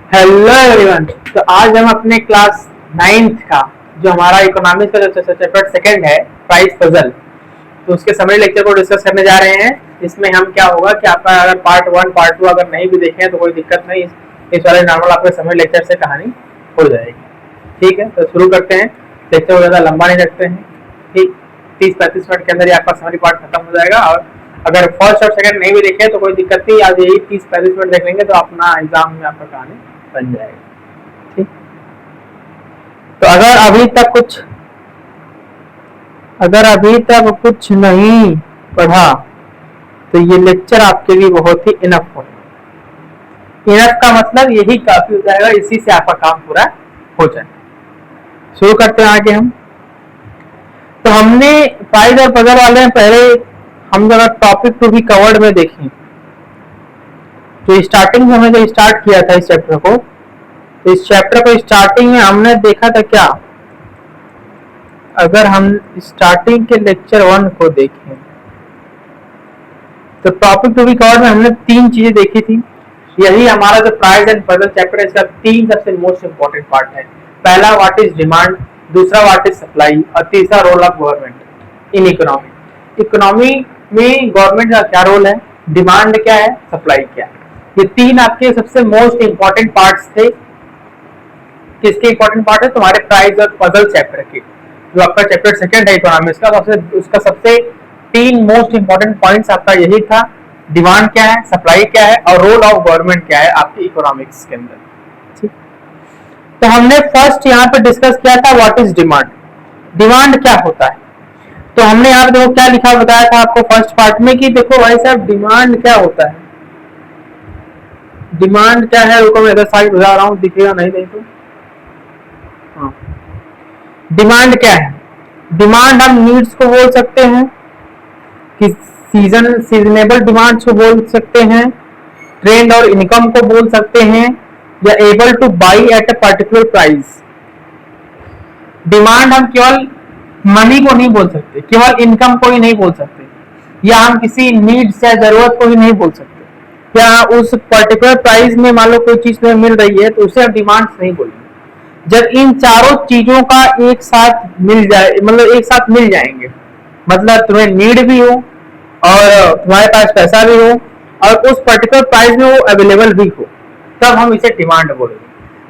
Hello everyone. तो आज हम अपने क्लास 9th का जो हमारा इकोनॉमिक्स का जो चैप्टर सेकंड है प्राइस पजल, तो उसके समरी लेक्चर को डिस्कस करने जा रहे हैं। इसमें हम क्या होगा कि आपका अगर पार्ट 1 पार्ट 2 अगर नहीं भी देखें तो कोई दिक्कत नहीं, इस वाले नॉर्मल आपके समरी लेक्चर से कहानी हो जाएगी। ठीक है, तो शुरू करते हैं। लेक्चर को ज़्यादा लंबा नहीं रखते हैं। ठीक, 30-35 मिनट के अंदर ही आपका समरी पार्ट खत्म हो जाएगा। और अगर फर्स्ट और सेकंड नहीं भी देखे तो कोई दिक्कत नहीं, आज यही 30-35 मिनट देख लेंगे तो अपना एग्जाम में आपका कहानी बन जाएगा। ठीक, तो अगर अभी तक कुछ नहीं पढ़ा तो ये लेक्चर आपके लिए बहुत ही इनफ हो। इनफ का मतलब यही काफी हो जाएगा, इसी से आपका काम पूरा हो जाए। शुरू करते हैं आगे हम। तो हमने प्राइस और पजल वाले में पहले हम अगर टॉपिक टू बी कवर्ड में देखें तो स्टार्टिंग में हमने जो स्टार्ट किया था इस चैप्टर को, तो इस चैप्टर को स्टार्टिंग में हमने देखा था क्या, अगर हम स्टार्टिंग के लेक्चर 1 को देखें तो टॉपिक टू बी कवर्ड में हमने 3 चीजें देखी थी। यही हमारा जो प्राइस एंड पजल चैप्टर है इसका 3 सबसे मोस्ट इंपॉर्टेंट पार्ट है। पहला व्हाट इज डिमांड, दूसरा व्हाट इज सप्लाई और तीसरा role of government in economy. Economy में गवर्नमेंट का क्या रोल है, डिमांड क्या है, सप्लाई क्या है। ये 3 आपके सबसे मोस्ट इंपॉर्टेंट पार्ट्स थे। किसके इंपॉर्टेंट पार्ट है, तुम्हारे प्राइस और पजल चैप्टर के। जो आपका चैप्टर सेकंड है इकोनॉमिक्स का, उसका सबसे 3 मोस्ट इंपॉर्टेंट पॉइंट्स आपका यही था। डिमांड क्या है, सप्लाई क्या है और रोल ऑफ गवर्नमेंट क्या है आपकी इकोनॉमिक्स के अंदर। ठीक, तो हमने फर्स्ट यहाँ पे डिस्कस किया था व्हाट इज डिमांड। डिमांड क्या होता है, तो हमने यहाँ पे देखो क्या लिखा बताया था आपको फर्स्ट पार्ट में कि देखो भाई साहब डिमांड क्या होता है। डिमांड क्या है, रुको मैं इधर साइड बुझा रहा हूँ, दिखेगा नहीं नहीं तो। हाँ, डिमांड क्या है, डिमांड हम नीड्स को बोल सकते हैं, कि सीजनेबल डिमांड्स को बोल सकते हैं, ट्रेंड और इनकम को बोल सकते हैं, या able two by at a particular price. Demand हम केवल मनी को नहीं बोल सकते, केवल इनकम को ही नहीं बोल सकते, या हम किसी नीड्स या जरूरत को ही नहीं बोल सकते। क्या उस पर्टिकुलर प्राइस में मान लो कोई चीज में मिल रही है तो उसे हम डिमांड्स नहीं बोलेंगे। जब इन चारों चीजों का एक साथ मिल जाए, मतलब एक साथ मिल जाएंगे, मतलब तुम्हें नीड भी हो और तुम्हारे पास पैसा भी हो और उस पर्टिकुलर प्राइस में वो अवेलेबल भी हो, तब हम इसे डिमांड बोलेंगे।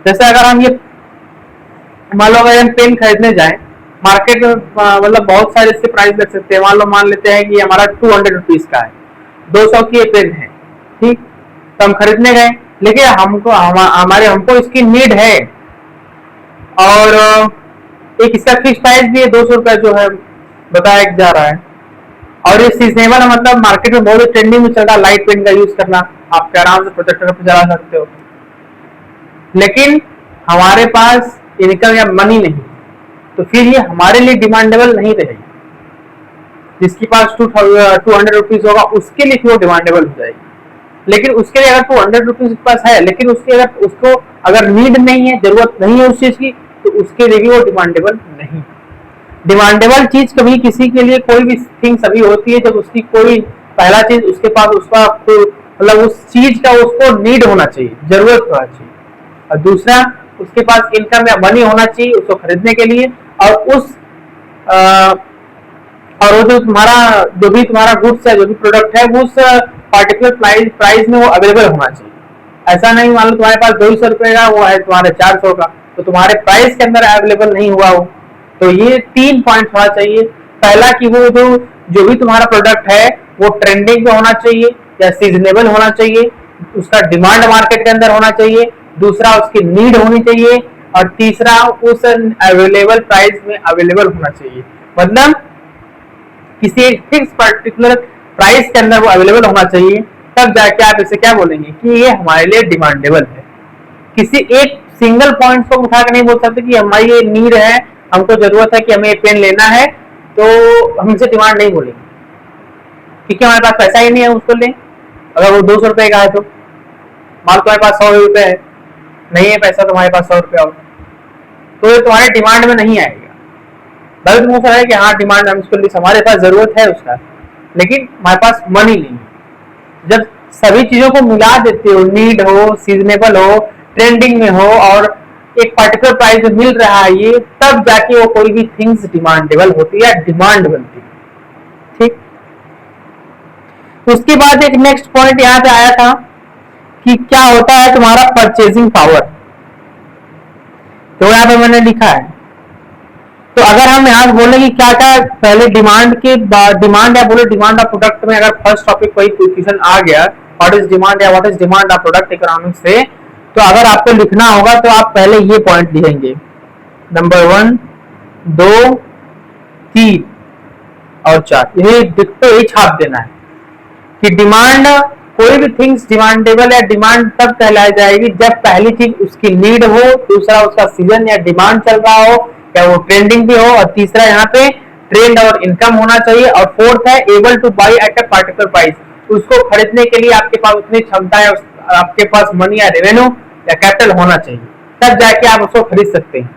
जैसे अगर हम ये मान लो अगर हम पेन खरीदने जाएं मार्केट में, मतलब बहुत सारे इसके प्राइस लग सकते हैं। मान लेते हैं कि हमारा 200 रुपीज का है, 200 की ये पेन है। ठीक, तो हम खरीदने गए, लेकिन हमको इसकी नीड है और एक इसका फिक्स प्राइस भी है 200 रुपया जो है बताया जा रहा है। और ये सीजनेबल मतलब मार्केट में बहुत ट्रेंडिंग में चल रहा है लाइट पेन का यूज करना, आप आराम से प्रोजेक्टर पर चला सकते हो। लेकिन हमारे पास इनकम या मनी नहीं, तो फिर ये हमारे लिए डिमांडेबल नहीं रहेगी। जिसके पास 200 रुपीज होगा उसके लिए वो डिमांडेबल हो जाएगी। लेकिन उसके लिए अगर 200 रुपीज के पास है लेकिन उसको अगर नीड नहीं है, जरूरत नहीं है उस चीज की, तो उसके लिए भी वो डिमांडेबल नहीं। डिमांडेबल चीज कभी किसी के लिए कोई भी थिंग अभी होती है जब उसकी कोई पहला चीज उसके पास उसका मतलब उस चीज का उसको नीड होना चाहिए, जरूरत होना चाहिए, और दूसरा उसके पास इनकम या मनी होना चाहिए उसको खरीदने के लिए, और वो जो भी तुम्हारा गुड्स है, जो भी प्रोडक्ट है, वो उस पर्टिकुलर प्राइस में वो अवेलेबल होना चाहिए। ऐसा नहीं मान लो तुम्हारे पास 200 रुपए का वो है तुम्हारे 400 का, तो तुम्हारे प्राइस के अंदर अवेलेबल नहीं हुआ हो। तो ये 3 पॉइंट होना चाहिए। पहला कि वो जो भी तुम्हारा प्रोडक्ट है वो ट्रेंडिंग पे होना चाहिए या सीजनेबल होना चाहिए, उसका डिमांड मार्केट के अंदर होना चाहिए, दूसरा उसकी नीड होनी चाहिए, और तीसरा उस अवेलेबल प्राइस में अवेलेबल होना चाहिए। मतलब किसी एक फिक्स पर्टिकुलर प्राइस के अंदर वो अवेलेबल होना चाहिए, तब जाके आप इसे क्या बोलेंगे कि ये हमारे लिए डिमांडेबल है। किसी एक सिंगल पॉइंट को उठा कर नहीं बोल सकते कि हमारी ये नीड है, हमको जरूरत है कि हमें ये पेन लेना है, तो हम इसे डिमांड नहीं बोलेंगे क्योंकि हमारे पास पैसा ही नहीं है उसको लें। अगर वो 200 रुपए का है तो मान तुम्हारे पास 100 रुपए है, नहीं है पैसा तुम्हारे पास 100 रुपया हो, तो ये तुम्हारे डिमांड में नहीं आएगा। बल्कि तुमको समझ है कि हाँ डिमांड हम इसको हमारे पास जरूरत है उसका, लेकिन हमारे पास मनी नहीं है। जब सभी चीजों को मिला देते हो, नीड हो, सीजनेबल हो, ट्रेंडिंग में हो और एक पर्टिकुलर प्राइस में मिल रहा है ये, तब जाके वो कोई भी थिंग्स डिमांडेबल होती है, डिमांड बनती है। ठीक, उसके बाद एक नेक्स्ट पॉइंट यहाँ पे आया था कि क्या होता है तुम्हारा परचेजिंग पावर। तो यहाँ पे मैंने लिखा है, तो अगर हम यहाँ बोले कि क्या क्या पहले डिमांड के डिमांड या बोले डिमांड ऑफ प्रोडक्ट में अगर फर्स्ट टॉपिक कोई क्वेश्चन आ गया व्हाट इज डिमांड या what is demand of product economics से, तो अगर आपको लिखना होगा तो आप पहले ये पॉइंट लिखेंगे, नंबर 1, 2, 3 और 4, ये डिक्टो ही छाप देना है कि डिमांड, कोई भी थिंग्स डिमांडेबल या डिमांड तब कहलाई जाएगी जब पहली चीज उसकी नीड हो, दूसरा उसका सीजन या डिमांड चल रहा हो या वो ट्रेंडिंग भी हो, और तीसरा यहाँ पे ट्रेंड और इनकम होना चाहिए, और फोर्थ है able two by eight a particular price, उसको खरीदने के लिए आपके पास उतनी क्षमता है, आपके पास मनी या रेवेन्यू या कैपिटल होना चाहिए, तब जाके आप उसको खरीद सकते हैं,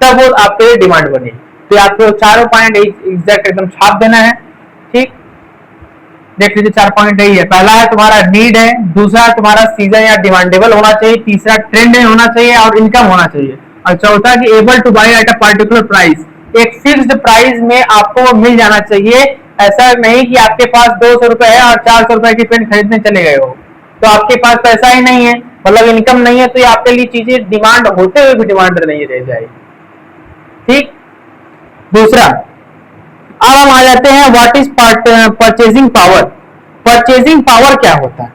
तब वो आपके लिए डिमांड बनेगी। तो आपको चारों पॉइंट एग्जैक्ट एकदम छाप देना है। ठीक, देख लीजिए 4 पॉइंट यही है, पहला है तुम्हारा नीड है, दूसरा तुम्हारा सीजन या डिमांडेबल होना चाहिए, तीसरा ट्रेंड होना चाहिए और इनकम होना चाहिए, और चौथा कि able two by at a particular price, एक फिक्स्ड प्राइस में आपको वो मिल जाना चाहिए। ऐसा नहीं कि आपके पास 200 रुपए है और 400 रुपए की पेन खरीदने चले गए हो, तो आपके पास पैसा ही नहीं है, मतलब इनकम नहीं है, तो ये आपके लिए चीजें डिमांड होते हुए भी डिमांड नहीं रह जाएगी। ठीक, दूसरा, अब हम आ जाते हैं what is purchasing power. Purchasing power क्या होता है?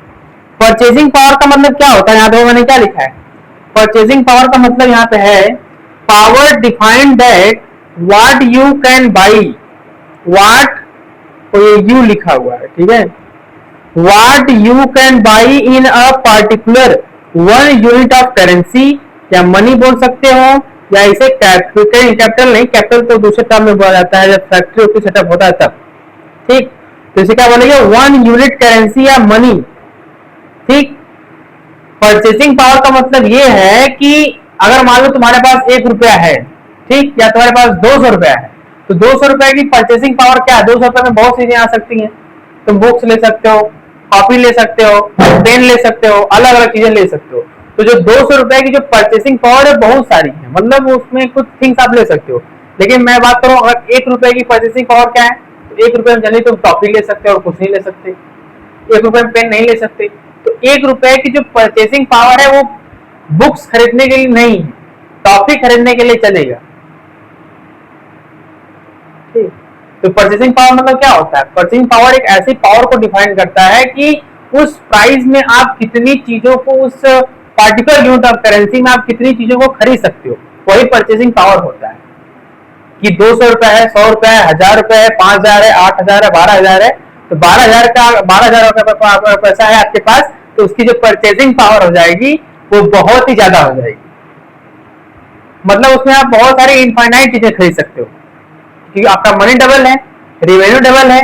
परचेजिंग पावर का मतलब क्या होता है? यहाँ पे मैंने क्या लिखा है, परचेजिंग पावर का मतलब यहाँ पे है power defined that what you can by, what, तो ये यू लिखा हुआ है, ठीक है, what you can by in a particular 1 unit of currency, या मनी बोल सकते हो, या इसे कैपिटल नहीं, कैपिटल तो दूसरे टर्म में बोला जाता है जब फैक्ट्री की सेटअप होता है तब। ठीक, तो इसे क्या बोलेंगे, 1 यूनिट करेंसी या मनी। ठीक, परचेसिंग पावर का मतलब ये है कि अगर मान लो तुम्हारे पास 1 रुपया है, ठीक, या तुम्हारे पास 200 रुपया है, तो 200 रुपए की परचेसिंग पावर क्या है? 200 रुपए में बहुत चीजें आ सकती हैं, तुम बुक्स ले सकते हो, कॉपी ले सकते हो, पेन ले सकते हो, अलग अलग चीजें ले सकते हो। तो जो 200 रुपए की जो परचेसिंग पावर है बहुत सारी है, मतलब उसमें कुछ थिंग्स आप ले सकते हो, लेकिन मैं बात करूं अगर 1 रुपए की परचेसिंग पावर क्या है, तो 1 रुपए में चलिए तुम कॉपी ले सकते हो और कुछ नहीं ले सकते, 1 रुपए में पेन नहीं ले सकते। तो 1 रुपए की जो परचेसिंग पावर है वो बुक्स खरीदने के लिए नहीं, टॉफी खरीदने के लिए चलेगा। ठीक, तो परचेसिंग पावर मतलब क्या होता है? परचेसिंग पावर एक ऐसी पावर को डिफाइन करता है कि उस प्राइस में आप कितनी चीजों को, उस पार्टिकुलर यूनिट ऑफ करेंसी में आप कितनी चीजों को खरीद सकते हो, वही परचेसिंग पावर होता है। कि 200 रुपए है, 100 रुपए है, 1000 रुपए है, 5000 है, 8000 है, 12000 है, तो 12000 का 12000 पैसा है आपके पास, तो उसकी जो परचेसिंग पावर हो जाएगी वो बहुत ही ज्यादा हो जाएगी, मतलब उसमें आप बहुत सारी इनफाइनाइट चीजें खरीद सकते हो, क्योंकि आपका मनी डबल है, रेवेन्यू डबल है।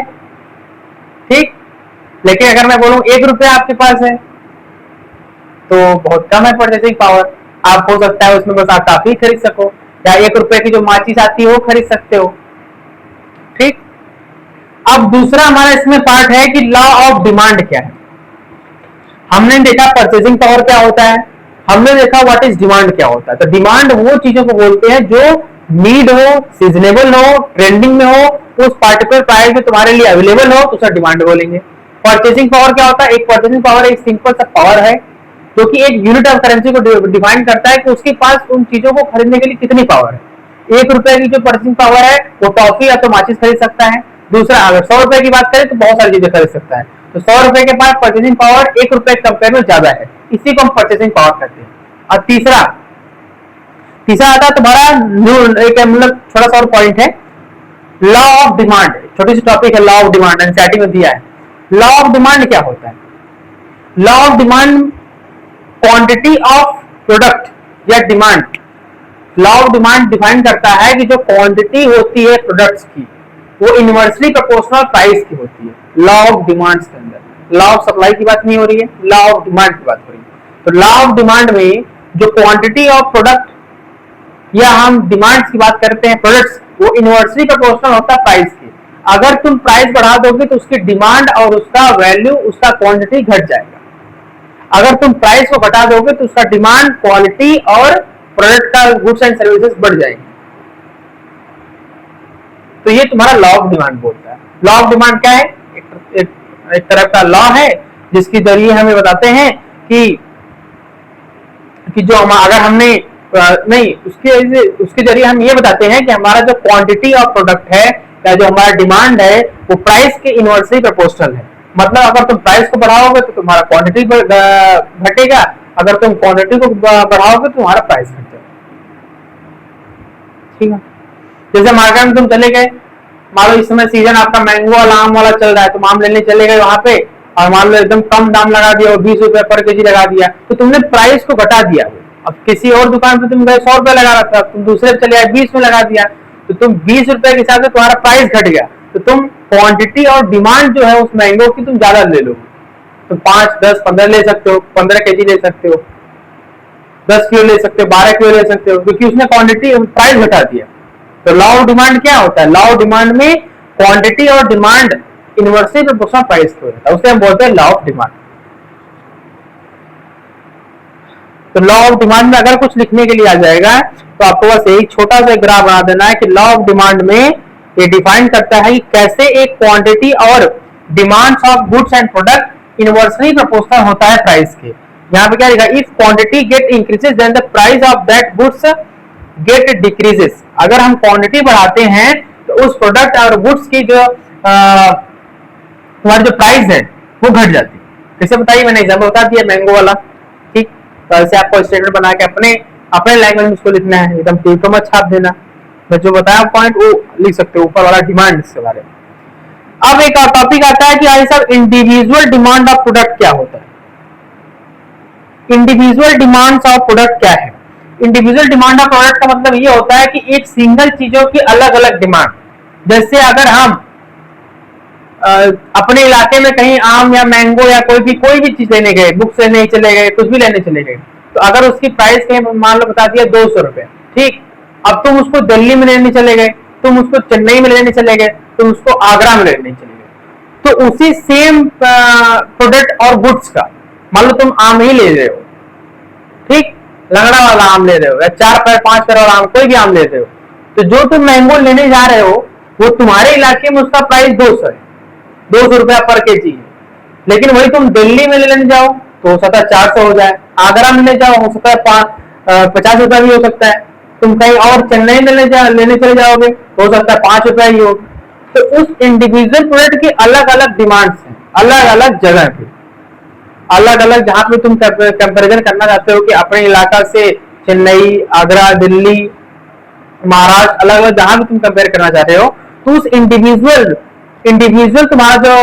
ठीक, लेकिन अगर मैं बोलूं 1 रुपया आपके पास है तो बहुत कम है परचेसिंग पावर, आप हो सकता है उसमें बस आप काफी खरीद सको, या 1 रुपए की जो माचिस आती है वो खरीद सकते हो। ठीक, अब दूसरा हमारा इसमें पार्ट है कि लॉ ऑफ डिमांड क्या है। हमने देखा परचेसिंग पावर क्या होता है, हमने देखा व्हाट इज डिमांड क्या होता है। तो डिमांड वो चीजों को बोलते हैं जो नीड हो, सीजनेबल हो, ट्रेंडिंग में हो, उस पार्टिकुलर प्राइस में तुम्हारे लिए अवेलेबल हो, तो उसे डिमांड बोलेंगे। परचेसिंग पावर क्या होता है? एक परचेसिंग पावर एक सिंपल सा पावर है जो कि एक यूनिट ऑफ करेंसी को डिफाइन करता है कि उसके पास उन चीजों को खरीदने के लिए कितनी पावर है। 1 रुपए की जो परचेसिंग पावर है वो टॉफी या तो माचिस खरीद सकता है। दूसरा, अगर 100 रुपए की बात करें तो बहुत सारी चीजें खरीद सकता है। तो 100 रुपए के पास परचेसिंग पावर 1 रुपए के कंपेयर में ज्यादा है, इसी को हम परचेसिंग पावर कहते हैं। और तीसरा आता है तुम्हारा एक मतलब थोड़ा सा और पॉइंट है, लॉ ऑफ डिमांड। छोटी सी टॉपिक है लॉ ऑफ डिमांड, एनसीईआरटी में दिया है। लॉ ऑफ डिमांड क्या होता है? Law of demand quantity of product या demand, law of demand define करता है कि जो क्वांटिटी होती है प्रोडक्ट्स की वो इनवर्सली प्रोपोर्शनल प्राइस की होती है। लॉ ऑफ डिमांड के अंदर लॉ ऑफ सप्लाई की बात नहीं हो रही है, लॉ ऑफ डिमांड की बात हो रही है। तो लॉ ऑफ डिमांड में जो क्वांटिटी ऑफ प्रोडक्ट या हम डिमांड्स की बात करते हैं प्रोडक्ट्स, वो इनवर्सली प्रोपोर्शनल होता है प्राइस की। अगर तुम प्राइस बढ़ा दोगे तो उसकी डिमांड और उसका वैल्यू, उसका क्वांटिटी घट जाएगा। अगर तुम प्राइस को घटा दोगे तो उसका डिमांड, क्वालिटी और प्रोडक्ट का, गुड्स एंड सर्विसेज बढ़ जाएंगे। तो ये तुम्हारा लॉ ऑफ डिमांड बोलता है। लॉ ऑफ डिमांड क्या है? एक तरह का लॉ है जिसके जरिए हमें बताते हैं कि जो अगर हमने नहीं, उसके जरिए हम ये बताते हैं कि हमारा जो क्वांटिटी ऑफ प्रोडक्ट है या जो हमारा डिमांड है वो प्राइस के इनवर्सली प्रोपोर्शनल है। मतलब अगर तुम प्राइस को बढ़ाओगे तो तुम्हारा क्वांटिटी घटेगा, अगर तुम क्वांटिटी को बढ़ाओगे तो तुम्हारा प्राइस घट जाएगा। ठीक है, जैसे मार्केट में तुम चले गए, मान लो इस समय सीजन आपका मैंगो वाला, आम वाला चल रहा है, तुम आम लेने चले गए वहां पे और मान लो एकदम कम दाम लगा दिया, 20 रुपए पर केजी लगा दिया, तो तुमने प्राइस को घटा दिया। अब किसी और दुकान पे तुम गए 100 रुपए लगा रहा था, तुम दूसरे पे चले आए 20 में लगा दिया, तो तुम 20 रुपए के हिसाब से तुम्हारा प्राइस घट गया, तो तुम क्वांटिटी और डिमांड जो है उस मैंगो की तुम ज्यादा ले लो। तुम 5, 10, 15 ले सकते हो, 15 केजी ले सकते हो, 10 किलो ले सकते हो, 12 किलो ले सकते हो, क्योंकि उसने क्वांटिटी प्राइस घटा दिया। तो लॉ ऑफ डिमांड क्या होता है? लॉ ऑफ डिमांड में क्वांटिटी और डिमांड इनवर्सली प्रोपोर्शनल प्राइस को होता है, उसे हम बोलते हैं लॉ ऑफ डिमांड। तो लॉ ऑफ डिमांड में अगर कुछ लिखने के लिए आ जाएगा तो आपको बस एक छोटा सा ग्राफ बना देना है कि लॉ ऑफ डिमांड में ये डिफाइन करता है कि कैसे एक क्वांटिटी और demands of goods and product inversely proportional होता है प्राइस के। यहाँ पे क्या लिखा? If quantity get increases then the price of that goods get decreases. अगर हम क्वांटिटी बढ़ाते हैं तो उस प्रोडक्ट और गुड्स की जो तुम्हारी जो प्राइस है वो घट जाती है। कैसे बताइए? मैंने एग्जाम्पल बता दिया मैंगो वाला। ठीक, तो ऐसे आपको स्टेटमेंट बना के अपने लैंग्वेज में उसको लिखना है, एकदम टीकों में छाप देना। मैं जो बताया पॉइंट वो लिख सकते हो, ऊपर वाला डिमांड के बारे में। अब एक और टॉपिक आता है कि I sir individual demand of product क्या होता है? इंडिविजुअल डिमांड्स ऑफ प्रोडक्ट क्या है? इंडिविजुअल डिमांड ऑफ प्रोडक्ट का मतलब ये होता है कि एक सिंगल चीजों की अलग अलग डिमांड। जैसे अगर हम अपने इलाके में कहीं आम या मैंगो या कोई भी चीज लेने गए, बुक्स लेने चले गए, कुछ भी लेने चले गए, तो अगर उसकी प्राइस कहीं मान लो बता दिया 200 रुपए, ठीक, अब तुम उसको दिल्ली में लेने चले गए, तुम उसको चेन्नई में लेने चले गए, तुम उसको आगरा में लेने चले गए, तो उसी सेम प्रोडक्ट और गुड्स का, मान लो तुम आम ही ले रहे हो, ठीक, लंगड़ा वाला आम ले रहे हो या 4 पैर 5 पैर वाला आम, कोई भी आम ले रहे हो, तो जो तुम मैंगो लेने जा रहे हो वो तुम्हारे इलाके में उसका प्राइस 200 है, 200 रुपया पर केजी है। लेकिन वही तुम दिल्ली में लेने जाओ तो हो सकता है 400 हो जाए, आगरा में ले जाओ हो सकता है 50 रुपया भी हो सकता है, तुम कहीं और चेन्नई में लेने चले जाओगे तो हो सकता है 5 रुपया ही हो। तो उस इंडिविजुअल प्रोडक्ट की अलग अलग डिमांड्स हैं, अलग अलग जगह की, अलग अलग जहां पे तुम कंपैरिजन करना चाहते हो कि अपने इलाका से चेन्नई, आगरा, दिल्ली, महाराष्ट्र, अलग अलग जहां भी तुम कंपेयर करना चाह रहे हो, तो उस इंडिविजुअल तुम्हारा जो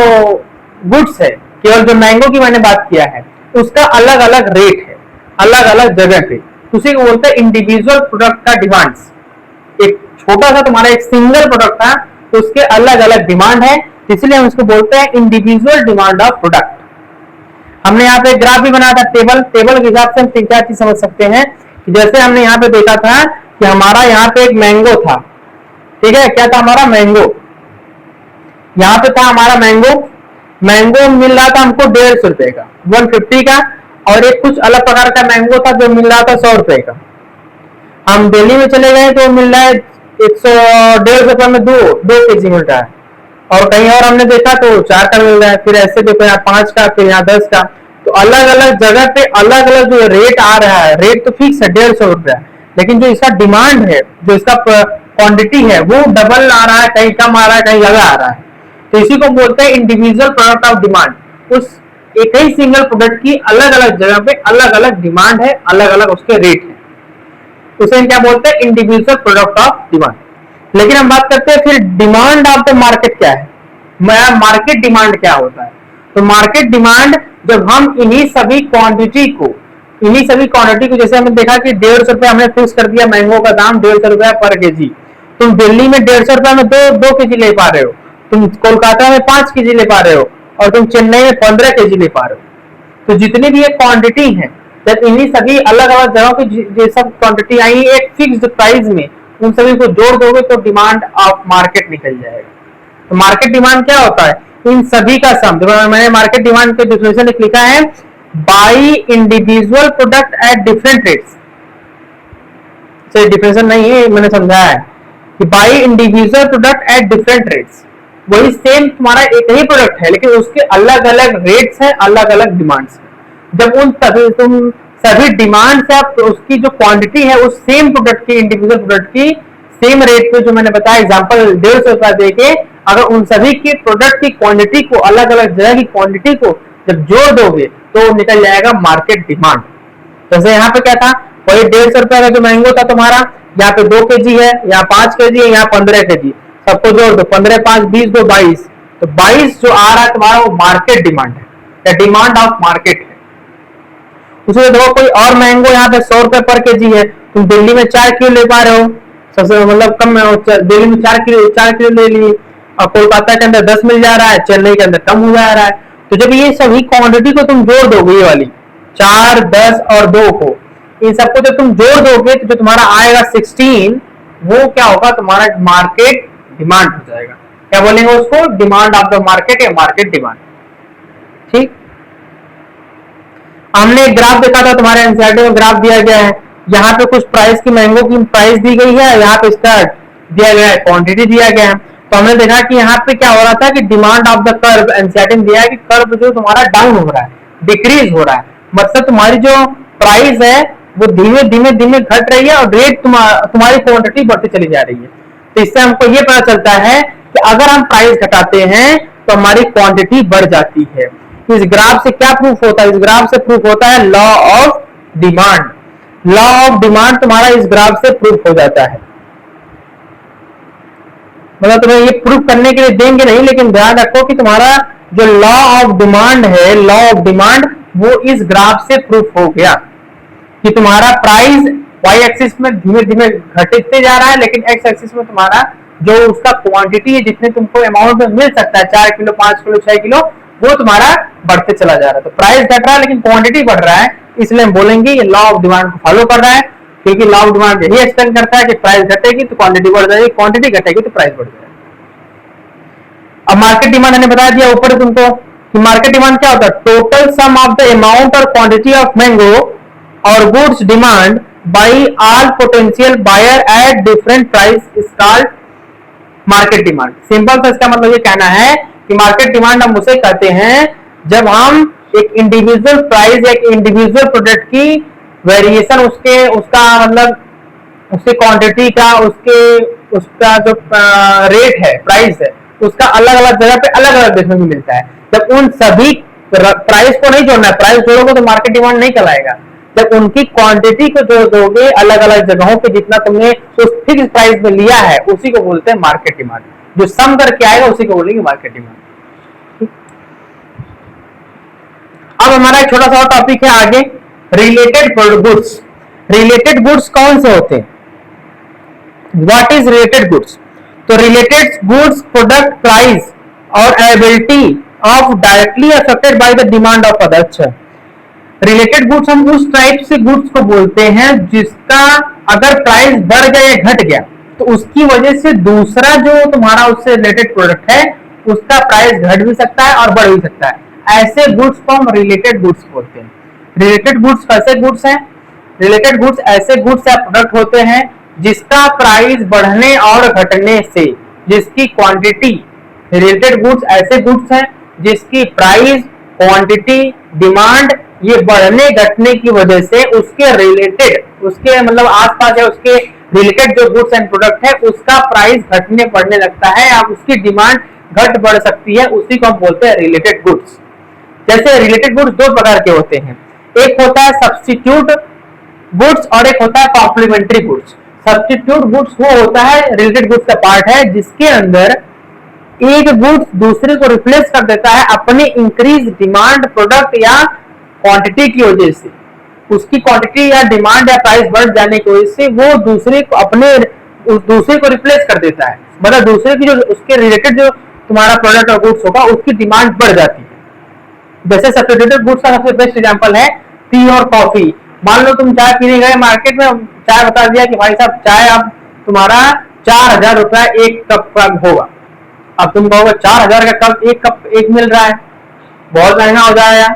गुड्स है, केवल जो मैंगो की मैंने बात किया है, उसका अलग अलग रेट है, अलग अलग जगह पे, उसी को बोलते हैं इंडिविजुअल प्रोडक्ट का डिमांड्स। एक छोटा सा तुम्हारा एक सिंगल प्रोडक्ट था, तो उसके अलग अलग डिमांड है, इसलिए हम इसको बोलते हैं इंडिविजुअल डिमांड ऑफ प्रोडक्ट। हमने यहाँ पे ग्राफ भी बनाया था, टेबल के हिसाब से हम 3-4 चीज समझ सकते हैं कि जैसे हमने यहाँ पे देखा था कि हमारा यहाँ पे एक मैंगो था, ठीक है, क्या था हमारा मैंगो, यहाँ पे था हमारा मैंगो मिल रहा था हमको 150 रुपए का, 150 का, और एक कुछ अलग प्रकार का मैंगो था जो मिल रहा था 100 रुपए का। हम दिल्ली में चले गए तो मिल रहा है 150 रुपए में 2 केजी मिल रहा है, और कहीं और हमने देखा तो 4 का मिल रहा है, फिर ऐसे देखो यहाँ 5 का, फिर यहाँ 10 का। तो अलग अलग जगह पे अलग अलग जो रेट आ रहा है, रेट तो फिक्स है 150 रुपया, लेकिन जो इसका डिमांड है, जो इसका क्वांटिटी है वो डबल आ रहा है, कहीं कम आ रहा है, कहीं ज्यादा आ रहा है। तो इसी को बोलते हैं इंडिविजुअल प्रोडक्ट ऑफ डिमांड। उस एक ही सिंगल प्रोडक्ट की अलग अलग जगह पे अलग अलग डिमांड है, अलग अलग उसके रेट है, उसे क्या बोलते हैं इंडिविजुअल प्रोडक्ट ऑफ डिमांड। लेकिन हम बात करते हैं फिर डिमांड ऑफ द मार्केट क्या है, मार्केट डिमांड क्या होता है। तो मार्केट डिमांड जब हम इन्हीं सभी क्वांटिटी को जैसे हमने देखा कि 150 रुपया हमने फिक्स कर दिया, मैंगो का दाम 150 रुपया पर केजी, तुम दिल्ली में 150 रुपया में 2 केजी ले पा रहे हो, तुम कोलकाता में 5 केजी ले पा रहे हो, और तुम चेन्नई में 15 केजी ले पा रहे हो। तो जितनी भी एक क्वांटिटी है, जब इन्हीं सभी अलग अलग जगहों की जो सब क्वांटिटी आई एक फिक्स्ड प्राइस में, उन सभी को जोड़ दोगे तो डिमांड ऑफ मार्केट निकल जाएगा। तो मार्केट डिमांड क्या होता है? इन सभी का सम। मैंने मार्केट डिमांड के डिफिनेशन लिखा है by individual product at different rates, से डिफरेंस नहीं है, मैंने समझाया है कि by individual product at different rates, वही सेम तुम्हारा एक ही प्रोडक्ट है लेकिन उसके अलग अलग रेट्स हैं, अलग अलग डिमांड्स हैं। जब उन सभी डिमांड से आप उसकी जो क्वांटिटी है उस सेम प्रोडक्ट की, इंडिविजुअल प्रोडक्ट की सेम रेट पे, जो मैंने बताया एग्जांपल 150 रुपया देके, अगर उन सभी के प्रोडक्ट की क्वांटिटी को, अलग अलग जगह की क्वांटिटी को जब जोड़ दोगे तो निकल जाएगा मार्केट डिमांड। जैसे यहाँ पे क्या था, वही 150 रुपया का जो मैंगो था तुम्हारा, यहाँ पे 2 kg है, यहाँ 5 kg है, यहाँ 15 kg, सबको जोड़ दो, 15 5 20 2 22, तो 22 जो आ रहा है तुम्हारा वो मार्केट डिमांड है, या डिमांड ऑफ मार्केट है। उसमें देखो कोई और मैंगो यहाँ पे 100 रुपए पर kg है, तुम दिल्ली में 4 किलो ले पा रहे हो, सबसे मतलब कम में दिल्ली में 4 किलो ले लिए, और कोलकाता के अंदर 10 मिल जा रहा है, चेन्नई के अंदर कम हो जा रहा है। तो जब ये सभी क्वांटिटी को तुम जोड़ दोगे, ये वाली 4 10 और 2 को, इन सबको जब तुम जोड़ दोगे तो जो तुम्हारा आएगा 16, वो क्या होगा, तुम्हारा मार्केट डिमांड हो जाएगा। क्या बोलेंगे उसको, डिमांड ऑफ द मार्केट या मार्केट डिमांड। ठीक, हमने एक ग्राफ देखा था, तुम्हारे एनसीईआरटी में ग्राफ दिया गया है, यहाँ पे कुछ प्राइस की, मैंगो की प्राइस दी गई है, यहाँ पे इसका दिया गया है, क्वांटिटी दिया गया है। तो हमने देखा कि यहाँ पे क्या हो रहा था कि demand of the curve, NCERT में दिया है कि कर्व जो तुम्हारा डाउन हो रहा है, डिक्रीज हो रहा है, मतलब तुम्हारी जो प्राइस है वो धीमे धीमे धीमे घट रही है और रेट तुम्हारी क्वांटिटी बढ़ती चली जा रही है। तो इससे हमको ये पता चलता है कि अगर हम प्राइस घटाते हैं तो हमारी क्वांटिटी बढ़ जाती है। इस ग्राफ से क्या प्रूफ होता है, इस ग्राफ से प्रूफ होता है law of demand. Law of demand तुम्हारा इस ग्राफ से प्रूफ हो जाता है। मतलब तुम्हें ये प्रूफ करने के लिए देंगे नहीं, लेकिन ध्यान रखो कि तुम्हारा जो लॉ ऑफ डिमांड है, लॉ ऑफ डिमांड, वो इस ग्राफ से प्रूफ हो गया कि तुम्हारा प्राइस वाई एक्सिस में धीमे धीमे घटते जा रहा है, लेकिन एक्स एक्सिस में तुम्हारा जो उसका क्वांटिटी है, जितने तुमको अमाउंट में मिल सकता है, 4 किलो 5 किलो 6 किलो, वो तुम्हारा बढ़ते चला जा रहा है। तो प्राइस घट रहा है लेकिन क्वांटिटी बढ़ रहा है, इसलिए हम बोलेंगे ये लॉ ऑफ डिमांड को फॉलो कर रहा है, क्योंकि लॉ ऑफ डिमांड यही एक्सप्लेन करता है कि प्राइस घटेगी तो क्वांटिटी बढ़ जाएगी, क्वांटिटी घटेगी तो प्राइस बढ़ जाएगी। अब मार्केट डिमांड मैंने बता दिया ऊपर तुमको कि मार्केट डिमांड क्या होता है, total sum of the amount और क्वांटिटी ऑफ मैंगो और goods demand by all potential buyer at different price is called market demand. Simple सा इसका मतलब ये कहना है कि मार्केट डिमांड हम उसे कहते हैं जब हम एक इंडिविजुअल प्राइस, एक इंडिविजुअल प्रोडक्ट की वेरिएशन, उसका मतलब उसकी क्वांटिटी का, उसका जो रेट है, प्राइस है, उसका अलग अलग जगह पे अलग अलग देखने को मिलता है। जब उन सभी प्राइस को नहीं जोड़ना है, प्राइस जोड़ोगे तो मार्केट डिमांड नहीं कहलाएगा। जब उनकी क्वांटिटी को जोड़ दोगे अलग अलग जगहों पे, जितना तुमने उस फिक्स प्राइस में लिया है, उसी को बोलते हैं मार्केट डिमांड। जो सम करके आएगा उसी को बोलेंगे मार्केट डिमांड। अब हमारा एक छोटा सा टॉपिक है आगे, रिलेटेड गुड्स। रिलेटेड गुड्स कौन से होते हैं, व्हाट इज रिलेटेड गुड्स? तो रिलेटेड गुड्स प्रोडक्ट प्राइस और availability of directly affected by the demand of others. Related goods हम उस टाइप से गुड्स को बोलते हैं जिसका अगर प्राइस बढ़ गया या घट गया तो उसकी वजह से दूसरा जो तुम्हारा उससे रिलेटेड प्रोडक्ट है उसका प्राइस घट भी सकता है और बढ़ भी सकता है। ऐसे गुड्स को हम रिलेटेड गुड्स बोलते हैं। रिलेटेड गुड्स कैसे गुड्स हैं? रिलेटेड गुड्स ऐसे गुड्स या प्रोडक्ट होते हैं जिसका प्राइस बढ़ने और घटने से, जिसकी क्वांटिटी, रिलेटेड गुड्स ऐसे गुड्स हैं जिसकी प्राइस, क्वांटिटी, डिमांड ये बढ़ने घटने की वजह से उसके रिलेटेड, उसके मतलब आसपास या उसके रिलेटेड जो गुड्स एंड प्रोडक्ट है उसका प्राइस घटने बढ़ने लगता है या उसकी डिमांड घट बढ़ सकती है, उसी को हम बोलते हैं रिलेटेड गुड्स। जैसे रिलेटेड गुड्स दो प्रकार के होते हैं, एक होता है सब्स्टिट्यूट गुड्स और एक होता है कॉम्प्लीमेंट्री गुड्स। सब्स्टिट्यूट गुड्स वो होता है, रिलेटेड गुड्स का पार्ट है जिसके अंदर एक गुड्स दूसरे को रिप्लेस कर देता है अपने इंक्रीज डिमांड, प्रोडक्ट या क्वांटिटी की वजह से। उसकी क्वांटिटी या डिमांड या प्राइस बढ़ जाने की वजह से वो दूसरे को अपने उस दूसरे को रिप्लेस कर देता है, मतलब दूसरे की जो उसके रिलेटेड जो तुम्हारा प्रोडक्ट और गुड्स होगा उसकी डिमांड बढ़ जाती है। जैसे सब्स्टिट्यूटेड गुड्स का सबसे बेस्ट एग्जांपल है टी और कॉफी। मान लो तुम चाय पीने गए मार्केट में, चाय बता दिया कि भाई साहब चाय अब तुम्हारा 4000 रुपया एक कप का होगा। अब तुम कहोगे 4000 का कप एक मिल रहा है, बहुत महंगा हो जाएगा।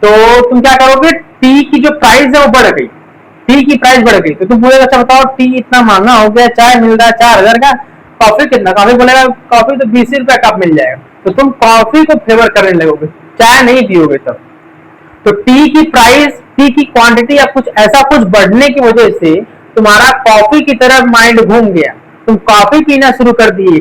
तो तुम क्या करोगे, टी की जो प्राइस है वो बढ़ गई, टी की प्राइस बढ़ गई तो तुम बोलेगा अच्छा बताओ टी इतना महंगा हो गया, चाय मिल रहा है 4,000 का, कॉफी कितना, कॉफी बोलेगा कॉफी तो 20 रुपए कप मिल जाएगा, तो तुम कॉफी को फेवर करने लगोगे, चाय नहीं पियोगे तब। तो टी की प्राइस, टी की क्वांटिटी या कुछ ऐसा कुछ बढ़ने की वजह से तुम्हारा कॉफी की तरफ माइंड घूम गया, तुम कॉफी पीना शुरू कर दिए,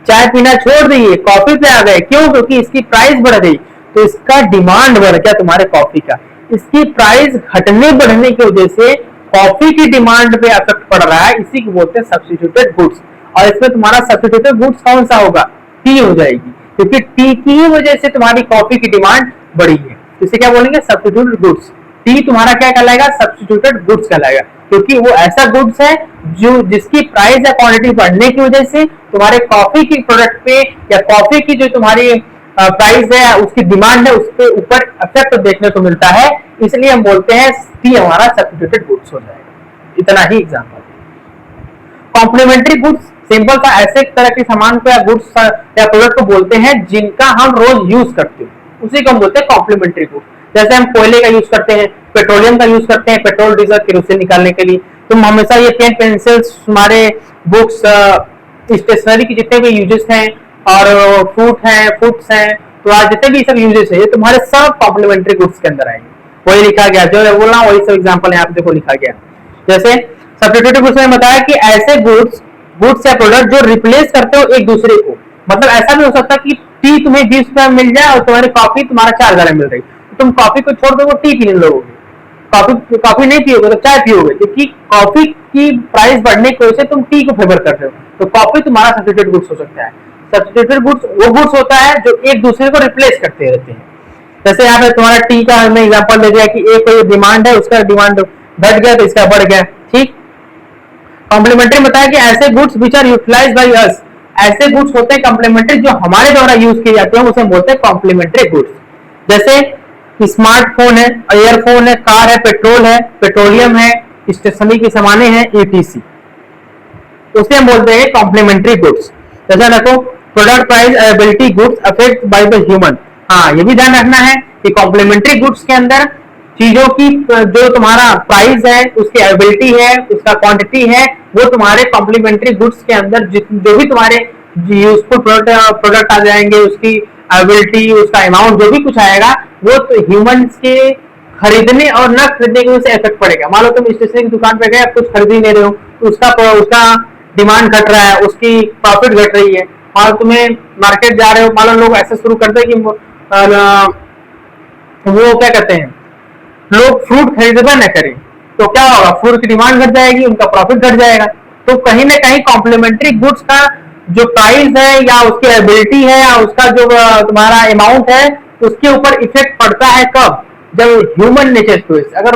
चाय पीना छोड़ दिए, कॉफी पे आ गए। क्यों? क्योंकि इसकी प्राइस बढ़ गई, तो इसका डिमांड बढ़ गया तुम्हारे कॉफी का। इसकी प्राइस घटने बढ़ने की वजह से कॉफी की डिमांड पे इफेक्ट पड़ रहा है, इसी को बोलते हैं सब्स्टिट्यूटेड गुड्स। और इसमें तुम्हारा सब्स्टिट्यूटेड गुड्स कौन सा होगा? टी हो जाएगी, क्योंकि टी की वजह से तुम्हारी कॉफी की डिमांड बढ़ी है, इसे क्या बोलेंगे? Substituted goods. टी तुम्हारा क्या कहलाएगा? सब्स्टिट्यूटेड गुड्स कहलाएगा, क्योंकि वो ऐसा गुड्स है जो जिसकी प्राइस या क्वांटिटी बढ़ने की वजह से तुम्हारे कॉफी की प्रोडक्ट पे या कॉफी की जो तुम्हारी प्राइस है, उसकी डिमांड है, उसके ऊपर इफेक्ट देखने को मिलता है, इसलिए हम बोलते हैं टी हमारा सब्स्टिट्यूटेड गुड्स हो जाएगा। इतना ही एग्जांपल। कॉम्प्लीमेंट्री गुड्स सिंपल सा ऐसे तरह के सामान को या गुड्स या प्रोडक्ट को बोलते हैं जिनका हम रोज यूज करते हैं, उसी को हम बोलते हैं कॉम्प्लीमेंट्री गुड्स। जैसे हम कोयले का यूज करते हैं, पेट्रोलियम का यूज करते हैं पेट्रोल डीजल केरोसिन निकालने के लिए, तुम हमेशा ये पेन पेंसिल्स, हमारे बुक्स, स्टेशनरी की जितने भी यूजेस हैं और फ्रूट हैं, फूड्स हैं, तो आज जितने भी सब यूजेस है ये तुम्हारे सब कॉम्प्लीमेंट्री गुड्स के अंदर आएंगे। वही लिखा गया, जो बोल रहा हूँ वही सब एग्जाम्पल यहाँ पे देखो लिखा गया। जैसे सब्स्टिट्यूटिव गुड्स में बताया कि ऐसे गुड्स या प्रोडक्ट जो रिप्लेस करते हो एक दूसरे को, मतलब ऐसा भी हो सकता है कि टी तुम्हें 20 रुपए में मिल जाए और तुम्हारी कॉफी तुम्हारा 4,000 में मिल रही, तो तुम कॉफी को छोड़ दोगे, टी पीने लगोगे, कॉफी नहीं पियोगे तो चाय पियोगे, क्योंकि कॉफी की प्राइस बढ़ने की वजह से तुम टी को फेवर कर रहे हो, तो कॉफी तुम्हारा सब्स्टिट्यूटेड गुड्स हो सकता है। सब्स्टिट्यूटेड गुड्स वो गुड्स होता है जो एक दूसरे को रिप्लेस करते रहते हैं। जैसे यहाँ पे तुम्हारा टी का हमने एग्जांपल दे दिया कि एक कोई डिमांड है, उसका डिमांड घट गया तो इसका बढ़ गया, ठीक। कॉम्प्लीमेंट्री बताया कि ऐसे goods which are utilized by us, ऐसे गुड्स होते हैं कॉम्प्लीमेंट्री जो हमारे द्वारा यूज किए जाते हैं, उसे बोलते हैं कॉम्प्लीमेंट्री गुड्स। जैसे स्मार्टफोन है, एयरफोन है, कार है, पेट्रोल है, पेट्रोलियम है, स्टेशनरी के सामाने हैं, ईटीसी, उसे हम बोलते हैं कॉम्प्लीमेंट्री गुड्स। जैसा देखो product price availability goods affect by the human, हाँ ये भी ध्यान रखना है कि कॉम्प्लीमेंट्री गुड्स के अंदर चीजों की जो तुम्हारा प्राइस है, उसकी अवेलेबिलिटी है, उसका क्वांटिटी है, वो तुम्हारे कॉम्प्लीमेंट्री गुड्स के अंदर जो भी तुम्हारे यूजफुल प्रोडक्ट आ जाएंगे, उसकी अवेलेबिलिटी, उसका अमाउंट जो भी कुछ आएगा, वो तो ह्यूमंस के खरीदने और न खरीदने की वजह से इफेक्ट पड़ेगा। मान लो तुम स्टेशनरी की दुकान पे गए, आप कुछ खरीद ही नहीं रहे हो, तो उसका डिमांड घट रहा है, उसकी प्रॉफिट घट रही है, और तुम्हें मार्केट जा रहे हो, मान लो लोग ऐसे शुरू करते हैं कि वो क्या कहते हैं, लोग फ्रूट खरीदना न करें, तो क्या होगा, फ्रूट की डिमांड घट जाएगी, उनका प्रॉफिट घट जाएगा। तो कहीं ना कहीं कॉम्प्लीमेंट्री गुड्स का जो प्राइस है या उसकी एबिलिटी है या उसका जो तुम्हारा अमाउंट है, उसके ऊपर इफेक्ट पड़ता है कब? जब ह्यूमन नेचर चॉइस, अगर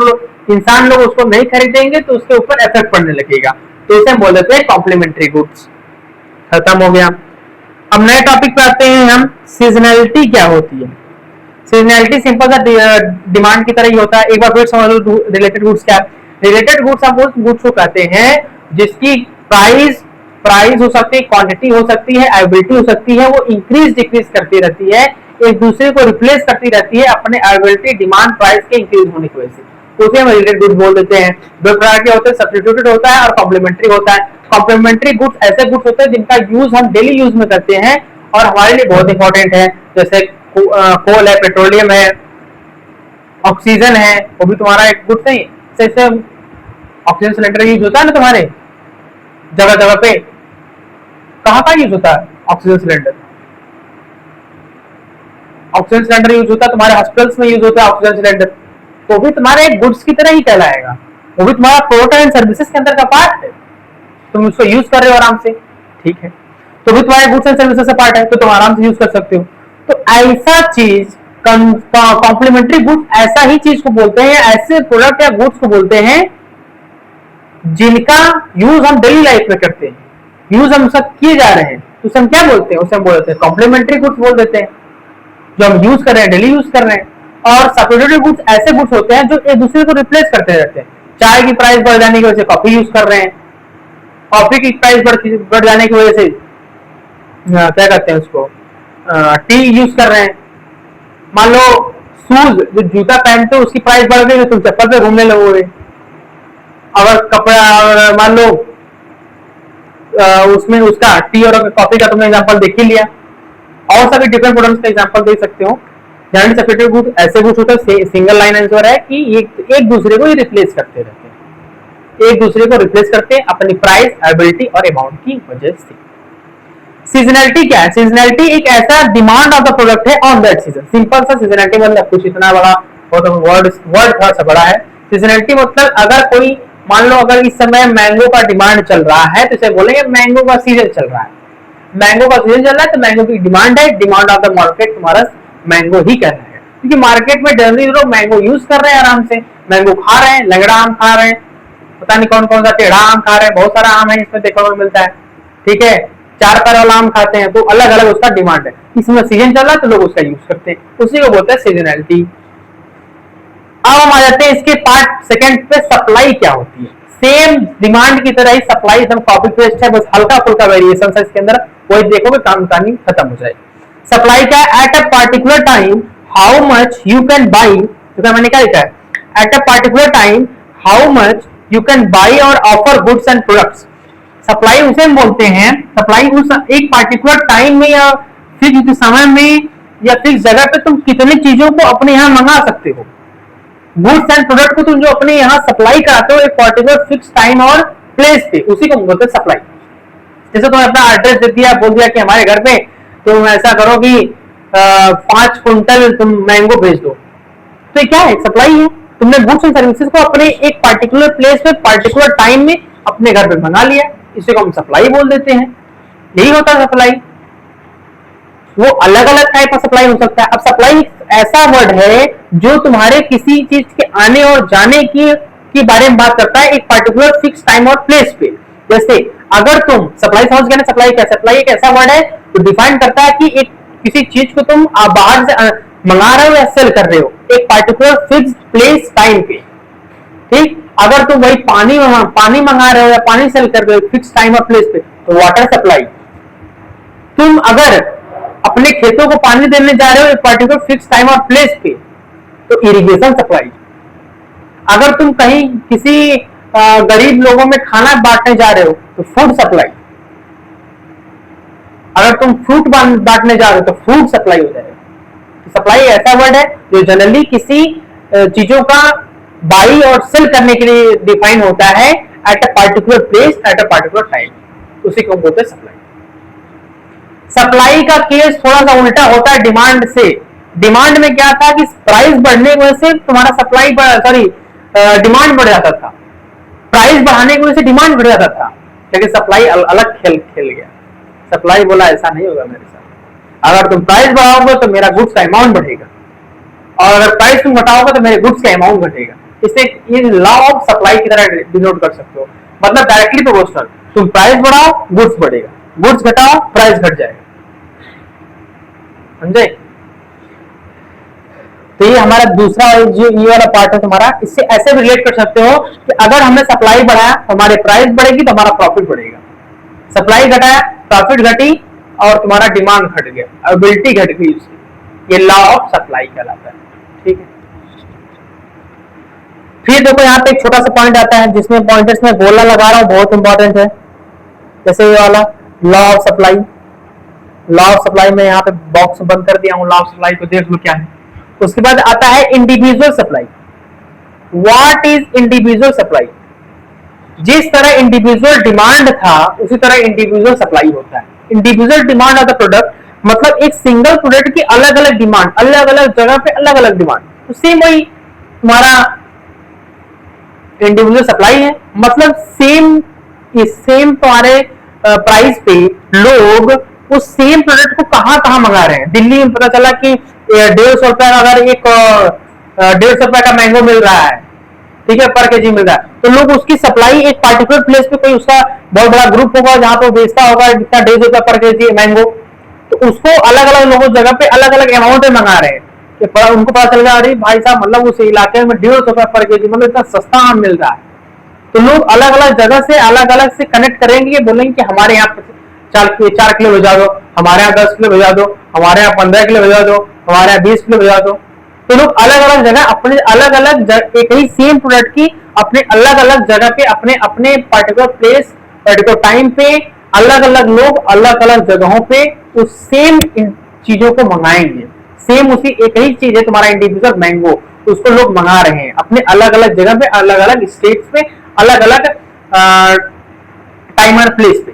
इंसान लोग उसको नहीं खरीदेंगे तो उसके ऊपर इफेक्ट पड़ने लगेगा, तो इसे हम बोल देते हैं कॉम्प्लीमेंट्री गुड्स। खत्म हो गया। अब नए टॉपिक पे आते हैं हम, सीजनलिटी क्या होती है। सीजनलिटी सिंपल सा डिमांड की तरह ही होता है। एक बार फिर समझ लो रिलेटेड गुड्स क्या है। रिलेटेड गुड्स हम उस गुड्स को कहते हैं जिसकी प्राइस हो सकती है, क्वांटिटी हो सकती है, अवेलेबिलिटी हो सकती है, वो इंक्रीज डिक्रीज करती रहती है, एक दूसरे को रिप्लेस करती रहती है अपने अवेलेबिलिटी डिमांड प्राइस के इंक्रीज होने की वजह से, उसे हम रिलेटेड गुड्स बोल देते हैं। दो प्रकार के होते हैं, सब्स्टिट्यूटेड होता है और कॉम्प्लीमेंट्री होता है। कॉम्प्लीमेंट्री गुड्स ऐसे गुड्स होते हैं जिनका यूज हम डेली यूज में करते हैं और हमारे लिए बहुत इंपॉर्टेंट है, जैसे कोल है, पेट्रोलियम है, ऑक्सीजन है, वो भी तुम्हारा एक गुड्स नहीं। जैसे ऑक्सीजन सिलेंडर यूज होता है ना तुम्हारे जगह जगह पे, कहाँ का यूज होता है oxygen cylinder? Oxygen cylinder use होता है तुम्हारे हॉस्पिटल्स में, यूज होता है ऑक्सीजन सिलेंडर, तो भी तुम्हारे एक गुड्स की तरह ही कहलाएगा, वो भी तुम्हारा प्रोडक्ट एंड सर्विसेज के अंदर का पार्ट है, तुम उसको यूज कर रहे हो आराम से, ठीक है, तो भी तुम्हारे गुड्स एंड सर्विसेज का पार्ट है, तो तुम आराम से यूज कर सकते हो। तो ऐसा चीज कॉम्प्लीमेंट्री गुड्स ऐसा ही चीज को बोलते हैं, ऐसे प्रोडक्ट या गुड्स को बोलते हैं जिनका यूज हम डेली लाइफ में करते हैं, यूज हम सब किए जा रहे हैं, तो उसे हम क्या बोलते हैं? उसे हम बोलते हैं कॉम्प्लीमेंट्री गुड्स बोल देते हैं, जो हम यूज कर रहे हैं, डेली यूज कर रहे हैं। और सब्स्टिट्यूटेड गुड्स ऐसे गुड्स होते हैं जो एक दूसरे को रिप्लेस करते रहते हैं। चाय की प्राइस बढ़ जाने की वजह से कॉफी यूज कर रहे हैं, कॉफी की प्राइस बढ़ जाने की वजह से क्या कहते हैं उसको, टी यूज कर रहे हैं। मान लो शूज, जो जूता पहनते हो उसकी प्राइस बढ़ गई तो तुम चप्पल पे घूमने लगोगे। अगर कपड़ा मान लो उसमें उसका टी और कॉफी का तुमने एग्जांपल देख ही लिया, और सभी डिफरेंट प्रोडक्ट्स का एग्जांपल दे सकते हो। जनरली सब्सिट्यूट गुड ऐसे गुड्स होते हैं, सिंगल लाइन आंसर है कि एक दूसरे को ही रिप्लेस करते रहते हैं, एक दूसरे को रिप्लेस करते हैं अपनी प्राइस, एबिलिटी और अमाउंट की वजह से। सीजनलिटी क्या है? सीजनलिटी एक ऐसा डिमांड ऑफ द प्रोडक्ट है ऑन दैट सीजन। सिंपल सा सीजनलिटी मतलब कुछ इतना बड़ा वर्ड थोड़ा सा बड़ा है। सीजनलिटी मतलब अगर कोई मान लो अगर इस समय मैंगो का डिमांड चल रहा है तो इसे बोलेंगे मैंगो का सीजन चल रहा है। मैंगो का सीजन चल रहा है तो मैंगो की डिमांड है, डिमांड ऑफ द मार्केट तुम्हारा मैंगो ही कहना है, क्योंकि मार्केट में जनरली लोग मैंगो यूज कर रहे हैं, आराम से मैंगो खा रहे हैं, लंगड़ा आम खा रहे हैं, पता नहीं कौन कौन सा टेढ़ा आम खा रहे हैं, बहुत सारा आम है इसमें देखने को मिलता है, ठीक है, 4 पैर वाला आम खाते हैं, तो अलग अलग उसका डिमांड है। इसमें सीजन चल रहा है तो लोग उसका यूज करते हैं, उसी को बोलते हैं सीजनलिटी। अब हम आ जाते हैं इसके पार्ट सेकंड पे, सप्लाई क्या होती है। सेम डिमांड की तरह ही सप्लाई एकदम कॉपी पेस्ट है, बस हल्का फुल्का वेरिएशन है इसके अंदर, वही देखोगे काम कहानी खत्म हो जाएगी। सप्लाई क्या है? At a particular time how much you can buy, तो मैंने क्या लिखा है, at a particular time how much you can buy और offer goods and products. Supply उसे बोलते हैं, सप्लाई उस एक पार्टिकुलर टाइम में या फिक्स समय में या फिक्स जगह पे तुम कितनी चीजों को अपने यहाँ मंगा सकते हो। गुड्स एंड प्रोडक्ट को तुम जो अपने यहाँ सप्लाई कराते हो एक पर्टिकुलर फिक्स टाइम और प्लेस पे, उसी को बोलते हैं सप्लाई। जैसे तुमने अपना एड्रेस दे दिया, बोल दिया कि हमारे घर पे तुम ऐसा करो कि 5 क्विंटल तुम मैंगो भेज दो, तो ये क्या है? सप्लाई है। तुमने गुड्स एंड सर्विसेज को अपने एक पार्टिकुलर प्लेस पे पर्टिकुलर टाइम में अपने घर पे मंगा लिया, इसे को हम सप्लाई बोल देते हैं। यही होता है सप्लाई। वो अलग अलग टाइप का सप्लाई हो सकता है। अब सप्लाई ऐसा वर्ड है जो तुम्हारे किसी चीज के आने और जाने की बारे में बात करता है एक पर्टिकुलर फिक्स टाइम और प्लेस पे। जैसे अगर तुम सप्लाई समझ गए ना, सप्लाई क्या? सप्लाई एक ऐसा वर्ड है जो डिफाइन करता है कि एक किसी चीज को तुम बाहर से मंगा रहे हो या सेल कर रहे हो एक पर्टिकुलर फिक्स प्लेस टाइम पे, ठीक। अगर तुम वही पानी मंगा रहे हो या पानी सेल कर रहे हो फिक्स टाइम और प्लेस पे, तो वाटर सप्लाई। तुम अगर अपने खेतों को पानी देने जा रहे हो एक पर्टिकुलर फिक्स टाइम और प्लेस पे, तो इरिगेशन सप्लाई। अगर तुम कहीं किसी गरीब लोगों में खाना बांटने जा रहे हो तो फूड सप्लाई। अगर तुम फ्रूट बांटने जा रहे हो तो फूड सप्लाई हो जाएगा। तो सप्लाई ऐसा वर्ड है जो जनरली किसी चीजों का बाई और सेल करने के लिए डिफाइन होता है at a particular place at a particular time, उसी को बोलते हैं सप्लाई। सप्लाई का केस थोड़ा सा उल्टा होता है डिमांड से। डिमांड में क्या था कि प्राइस बढ़ने की वजह से तुम्हारा सप्लाई डिमांड बढ़ जाता था, प्राइस बढ़ाने की वजह से डिमांड बढ़ जाता था, लेकिन सप्लाई अलग खेल गया। सप्लाई बोला ऐसा नहीं होगा मेरे साथ, अगर तुम प्राइस बढ़ाओगे तो मेरा गुड्स का अमाउंट बढ़ेगा, और अगर प्राइस तुम घटाओगे तो मेरे गुड्स का अमाउंट घटेगा। इसे ये लॉ ऑफ सप्लाई की तरह डिनोट कर सकते हो, मतलब डायरेक्टली प्रोपोर्शनल। तुम प्राइस बढ़ाओ गुड्स बढ़ेगा, गुड्स घटाओ प्राइस घट जाएगा, समझे? तो ये हमारा दूसरा जो ये वाला पार्ट है तुम्हारा, इससे ऐसे रिलेट कर सकते हो कि अगर हमने सप्लाई बढ़ाया तो हमारे प्राइस बढ़ेगी तो हमारा प्रॉफिट बढ़ेगा, सप्लाई घटाया प्रॉफिट घटी और तुम्हारा डिमांड घट गया, एबिलिटी घट गई उसकी। ये लॉ ऑफ सप्लाई कहलाता है, ठीक है। फिर देखो यहाँ पे एक छोटा सा पॉइंट आता है जिसमें पॉइंटर्स में गोला लगा रहा हूँ, बहुत इंपॉर्टेंट है। जैसे ये वाला law of supply, law of supply में यहाँ पे बॉक्स बंद कर दिया हूँ, लॉ ऑफ सप्लाई को देख लो क्या है। उसके बाद आता है individual supply. What is individual supply? जिस तरह इंडिविजुअल डिमांड था उसी तरह इंडिविजुअल सप्लाई होता है। Individual demand of the product मतलब एक सिंगल प्रोडक्ट की अलग अलग डिमांड, अलग अलग जगह पे अलग अलग डिमांड, तो सेम वही तुम्हारा इंडिविजुअल सप्लाई है। मतलब सेम तुम्हारे प्राइस पे लोग उस सेम प्रोडक्ट को कहां मंगा रहे हैं। दिल्ली में पता चला कि 150 रुपए का अगर एक 150 रुपए का मैंगो मिल रहा है, ठीक है, पर केजी मिल रहा है, तो लोग उसकी सप्लाई एक पर्टिकुलर प्लेस पे, कोई उसका बहुत बड़ा ग्रुप होगा जहां पे बेचता होगा जितना 150 रुपए पर केजी मैंगो, तो उसको अलग अलग लोगों जगह पे अलग अलग अमाउंट में मंगा रहे हैं। कि उनको पता चल गया अरे भाई साहब मतलब उस इलाके में 150 रुपए पर केजी मतलब इतना सस्ता आम मिल रहा है, तो लोग अलग अलग जगह से अलग अलग से कनेक्ट करेंगे, बोलेंगे कि हमारे यहाँ 4 किलो भेजा दो, हमारे यहाँ 10 किलो भेजा दो, हमारे यहाँ 15 किलो भेजा दो, हमारे यहाँ 20 किलो भेजा दो। तो लोग अलग अलग जगह अपने अलग अलग एक ही सेम प्रोडक्ट की अपने अलग अलग जगह पे अपने अपने पर्टिकुलर प्लेस पर्टिकुलर टाइम पे अलग अलग लोग अलग अलग जगहों पे उस सेम चीजों को मंगाएंगे। सेम उसी एक ही चीज है तुम्हारा इंडिविजुअल मैंगो, उसको लोग मंगा रहे हैं अपने अलग अलग जगह पे अलग अलग स्टेट्स पे अलग अलग टाइम और प्लेस पे।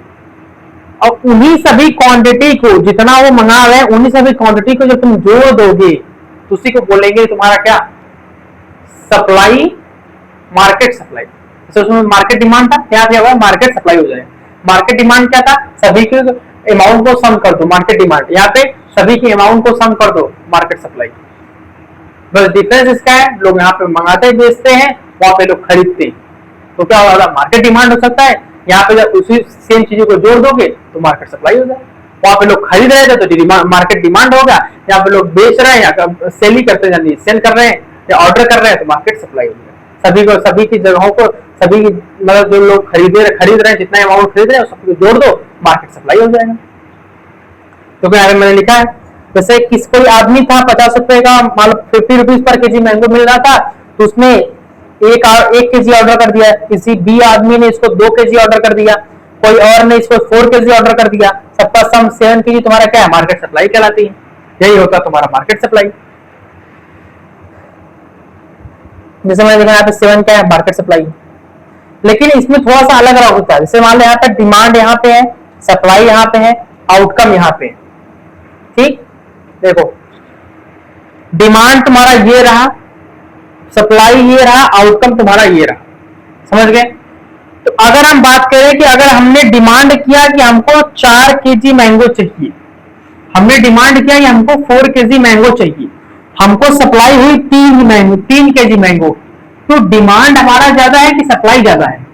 और उन्हीं सभी क्वांटिटी को जितना वो मंगा रहे हैं उन्हीं सभी क्वांटिटी को जब तुम जोड़ दोगे तो उसी को बोलेंगे तुम्हारा क्या, सप्लाई, मार्केट सप्लाई। तो उसमें मार्केट डिमांड था, क्या हुआ मार्केट सप्लाई हो जाए। मार्केट डिमांड क्या था, सभी के अमाउंट को सम कर दो मार्केट डिमांड, यहाँ पे सभी के अमाउंट को सम कर दो मार्केट सप्लाई। बस डिफरेंस इसका है, लोग यहाँ पे मंगाते बेचते हैं, वहां पे लोग खरीदते हैं। तो क्या होगा, मार्केट डिमांड हो सकता है, यहाँ पे जब उसी सेम चीजों को जोड़ दोगे तो मार्केट सप्लाई हो जाए। वहां पे लोग खरीद रहे थे तो मार्केट डिमांड होगा, यहाँ पे लोग बेच रहे हैं या सेल ही करते हैं, सेल कर रहे हैं या ऑर्डर कर रहे हैं तो मार्केट सप्लाई हो जाए। सभी को सभी की जगहों को सभी मतलब जो लोग खरीद रहे हैं जितना अमाउंट खरीद रहे हैं सबको जोड़ दो, मार्केट सप्लाई हो जाएगा। तो क्या मैंने लिखा है, जैसे किस कोई आदमी था 50 रुपए का मतलब 50 रुपीज पर केजी मैंगो मिल रहा था, तो उसने एक केजी ऑर्डर कर दिया, किसी बी आदमी ने इसको 2 केजी ऑर्डर कर दिया, कोई और ने इसको 4 केजी ऑर्डर कर दिया, सबका सम 7 केजी तुम्हारा क्या है, मार्केट सप्लाई कहलाती है। यही होता तुम्हारा मार्केट सप्लाई। जैसे मैंने देखा यहाँ पे 7 क्या है, मार्केट सप्लाई। लेकिन इसमें थोड़ा सा अलग अलग होता है, जैसे मान लो यहाँ पे डिमांड यहाँ पे है, सप्लाई यहाँ पे है, आउटकम यहाँ पे। ठीक, देखो डिमांड तुम्हारा ये रहा, सप्लाई ये रहा, आउटकम तुम्हारा ये रहा, समझ गए। तो अगर हम बात करें कि अगर हमने डिमांड किया कि हमको 4 केजी मैंगो चाहिए, हमने डिमांड किया कि हमको 4 केजी मैंगो चाहिए, हमको सप्लाई हुई 3 केजी मैंगो, तो डिमांड हमारा ज्यादा है कि सप्लाई ज्यादा है?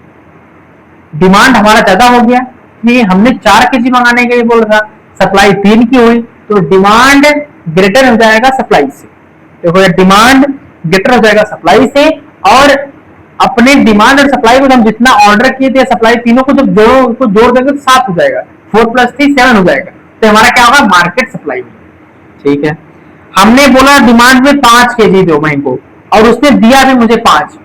डिमांड हमारा ज्यादा हो गया कि हमने 4 केजी मंगाने के लिए बोल रहा, सप्लाई 3 की हुई, तो डिमांड ग्रेटर हो जाएगा सप्लाई से। देखो डिमांड ग्रेटर हो जाएगा सप्लाई से, और अपने डिमांड और सप्लाई को हम जितना ऑर्डर किए थे सप्लाई तीनों को जब जोड़ो, उसको जोड़ देंगे तो 7 हो जाएगा, 4 + 3 7 हो जाएगा, तो हमारा क्या होगा, मार्केट सप्लाई। ठीक है, हमने बोला डिमांड में 5 केजी दो मैंगो और उसने दिया भी मुझे 5,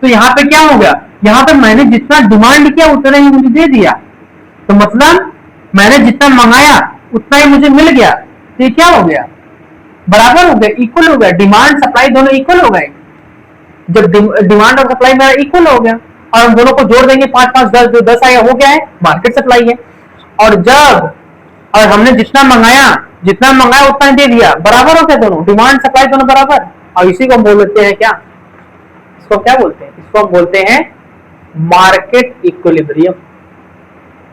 तो यहाँ पे क्या हो गया, यहाँ पे मैंने जितना डिमांड किया उतना ही मुझे दे दिया, तो मतलब मैंने जितना मंगाया उतना ही मुझे मिल गया, तो ये क्या हो गया, बराबर हो गया, इक्वल हो गया, डिमांड सप्लाई दोनों इक्वल हो गए। जब डिमांड और सप्लाई मेरा इक्वल हो गया और हम दोनों को जोड़ देंगे 5 5 10 जो 10 आएगा वो क्या है, मार्केट सप्लाई है। और जब और हमने जितना मंगाया उतना ही दे दिया, बराबर हो गया दोनों, डिमांड सप्लाई दोनों बराबर। और इसी को हम बोल देते हैं क्या, इसको क्या बोलते हैं, इसको हम बोलते हैं मार्केट इक्विलिब्रियम।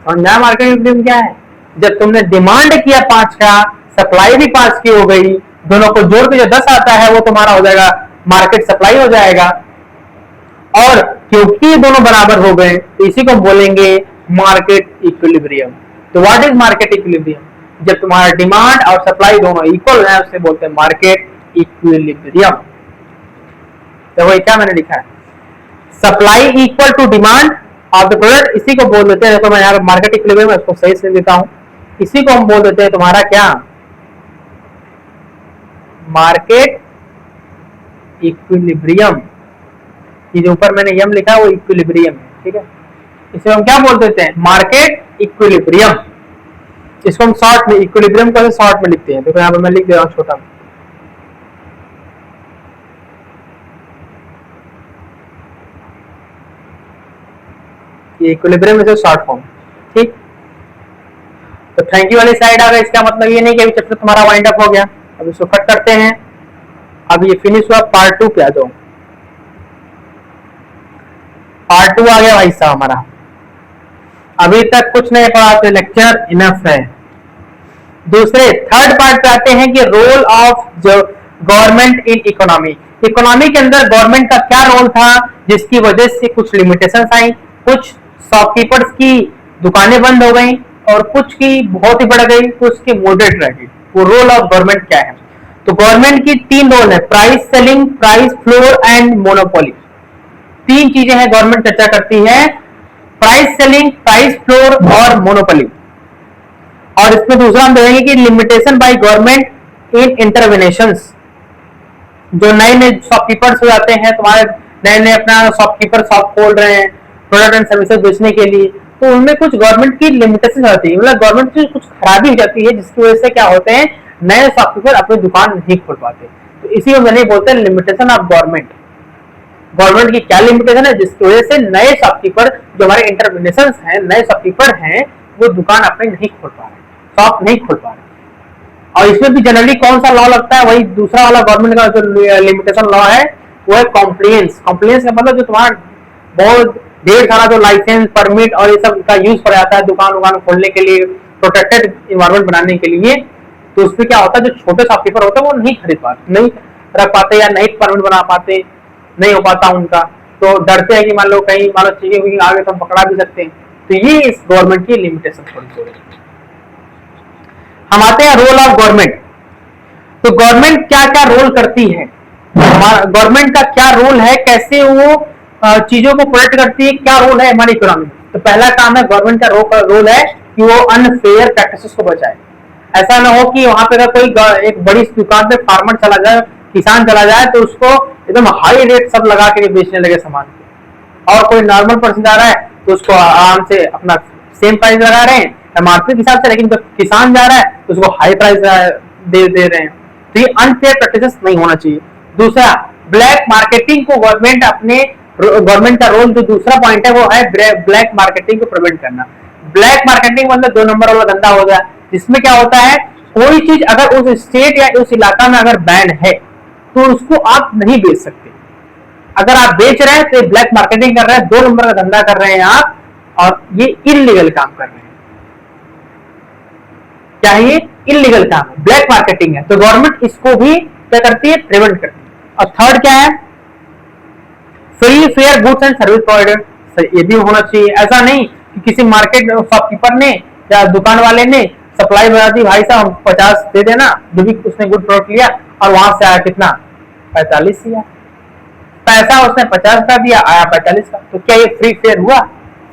समझा मार्केट इक्विलिब्रियम क्या है, जब तुमने डिमांड किया 5 का, सप्लाई भी 5 की हो गई, दोनों को जोड़ के जो 10 आता है वो तुम्हारा हो जाएगा मार्केट सप्लाई हो जाएगा। और क्योंकि दोनों बराबर हो गए तो इसी को बोलेंगे मार्केट इक्विलिब्रियम। तो व्हाट इज मार्केट इक्विलिब्रियम, जब तुम्हारा डिमांड और सप्लाई दोनों इक्वल है उसे बोलते हैं मार्केट इक्विलिब्रियम। तो वही क्या मैंने लिखा है, supply equal to demand of the product, इसी को बोल देते हैं, देखो मैं यहाँ मार्केट इक्विलिब्रियम इसको सही से देता हूं, इसी को हम बोल देते हैं तुम्हारा क्या, मार्केट इक्विलिब्रियम। ये जो ऊपर मैंने यम लिखा है वो इक्विलिब्रियम है, ठीक है, इसे हम क्या बोल देते हैं, मार्केट इक्विलिब्रियम। इसको हम शॉर्ट में इक्विलिब्रियम को शॉर्ट में लिखते हैं, देखो यहाँ पर मैं लिख दे रहा हूँ छोटा, ये इक्विलिब्रियम इज शॉर्ट फॉर्म। ठीक, तो थैंक यू वाली साइड आ गई, इसका मतलब ये नहीं कि अभी चैप्टर तुम्हारा वाइंड अप हो गया, अब इसको कट करते हैं। अब ये फिनिश हुआ, पार्ट 2 पे आ जाओ। पार्ट 2 आ गया भाई साहब हमारा, अभी तक कुछ नहीं पढ़ा तो लेक्चर इनफ है। दूसरे थर्ड पार्ट पे आते हैं कि रोल ऑफ जो गवर्नमेंट इन इकोनॉमी, इकोनॉमी के अंदर गवर्नमेंट का क्या रोल था जिसकी वजह से कुछ लिमिटेशंस आई, कुछ शॉपकीपर्स की दुकानें बंद हो गई और कुछ की बहुत ही बढ़ गई, कुछ की मॉडरेट रह गई। वो रोल ऑफ गवर्नमेंट क्या है, तो गवर्नमेंट की 3 रोल है, price selling, price floor and monopoly. 3 चीजें हैं गवर्नमेंट चर्चा करती है, प्राइस सेलिंग, प्राइस फ्लोर और मोनोपोली। और इसमें दूसरा हम देखेंगे कि limitation by government in interventions, जो नए नए शॉपकीपर्स हो जाते हैं, तुम्हारे नए नए अपना शॉप खोल रहे हैं प्रोडक्ट एंड सर्विसेज बेचने के लिए, तो उनमें कुछ गवर्नमेंट की लिमिटेशन आती है, मतलब गवर्नमेंट की कुछ खराबी हो जाती है, जिसकी वजह से क्या होते हैं, नए शॉपकीपर अपनी दुकान नहीं खोल पाते। तो इसी को मैंने बोलते हैं लिमिटेशन ऑफ गवर्नमेंट। गवर्नमेंट की क्या लिमिटेशन है, जिसकी वजह से नए शॉपकीपर जो हमारे इंटरप्रेन्योर्स हैं, नए शॉपकीपर हैं, वो दुकान अपने नहीं खोल पा रहे, शॉप नहीं खोल पा रहे। और इसमें भी जनरली कौन सा लॉ लगता है, वही दूसरा वाला गवर्नमेंट का जो लिमिटेशन लॉ है, वो है कॉम्प्लियंस। कॉम्प्लियंस का मतलब जो तुम्हारा बहुत ढेर सारा जो लाइसेंस परमिट और ये सब का यूज कर जाता है दुकान खोलने के लिए, प्रोटेक्टेड इन्वायरमेंट बनाने के लिए, तो उसमें क्या होता है, जो छोटे शॉपकीपर होते हैं वो नहीं खरीद पाते, नहीं रख पाते, या नहीं परमिट बना पाते, नहीं हो पाता उनका, तो डरते हैं कि मान लो कहीं मान लो चीजें आगे तो हम पकड़ा भी सकते हैं। तो ये इस गवर्नमेंट की लिमिटेशन थोड़ी। हम आते हैं रोल ऑफ गवर्नमेंट। तो गवर्नमेंट क्या क्या रोल करती है, गवर्नमेंट का क्या रोल है, कैसे वो चीजों को प्रोटेक्ट करती है, क्या रोल है हमारी इकोनॉमी में। तो पहला काम है गवर्नमेंट का रोल है कि वो अनफेयर प्रैक्टिसेस को बचाए। ऐसा ना हो कि वहां पे अगर कोई एक बड़ी दुकान पे फार्मर चला जाए, किसान चला जाए, तो उसको एकदम हाई रेट सब लगा के बेचने लगे सामान को, और कोई नॉर्मल पर्सन जा रहा है तो उसको आराम से अपना सेम प्राइस लगा रहे हैं एमआरपी के हिसाब से, लेकिन जब किसान जा रहा है तो उसको हाई प्राइस दे रहे हैं। तो ये अनफेयर प्रैक्टिसेस नहीं होना चाहिए। दूसरा, ब्लैक मार्केटिंग को गवर्नमेंट का रोल जो दूसरा पॉइंट है वो है ब्लैक मार्केटिंग को प्रिवेंट करना। ब्लैक मार्केटिंग मतलब 2 नंबर वाला धंधा हो गया, जिसमें क्या होता है, कोई चीज अगर उस स्टेट या उस इलाका में अगर बैन है तो उसको आप नहीं बेच सकते। अगर आप बेच रहे हैं तो ब्लैक मार्केटिंग कर रहे हैं, 2 नंबर का धंधा कर रहे हैं आप, और ये इलीगल काम कर रहे हैं। क्या है ये? इलीगल काम, ब्लैक मार्केटिंग है। तो गवर्नमेंट इसको भी क्या करती है, प्रिवेंट करती है। और थर्ड क्या है, free fair goods and service provider, ये भी होना चाहिए। ऐसा नहीं कि किसी मार्केट शॉपकीपर ने या दुकान वाले ने सप्लाई बना दी, भाई साहब 50 दे देना, जो भी उसने गुड प्रोडक्ट लिया, और वहां से आया कितना 45 दिया, पैसा उसने 50 का दिया, आया 45 का। तो क्या ये फ्री फेयर हुआ?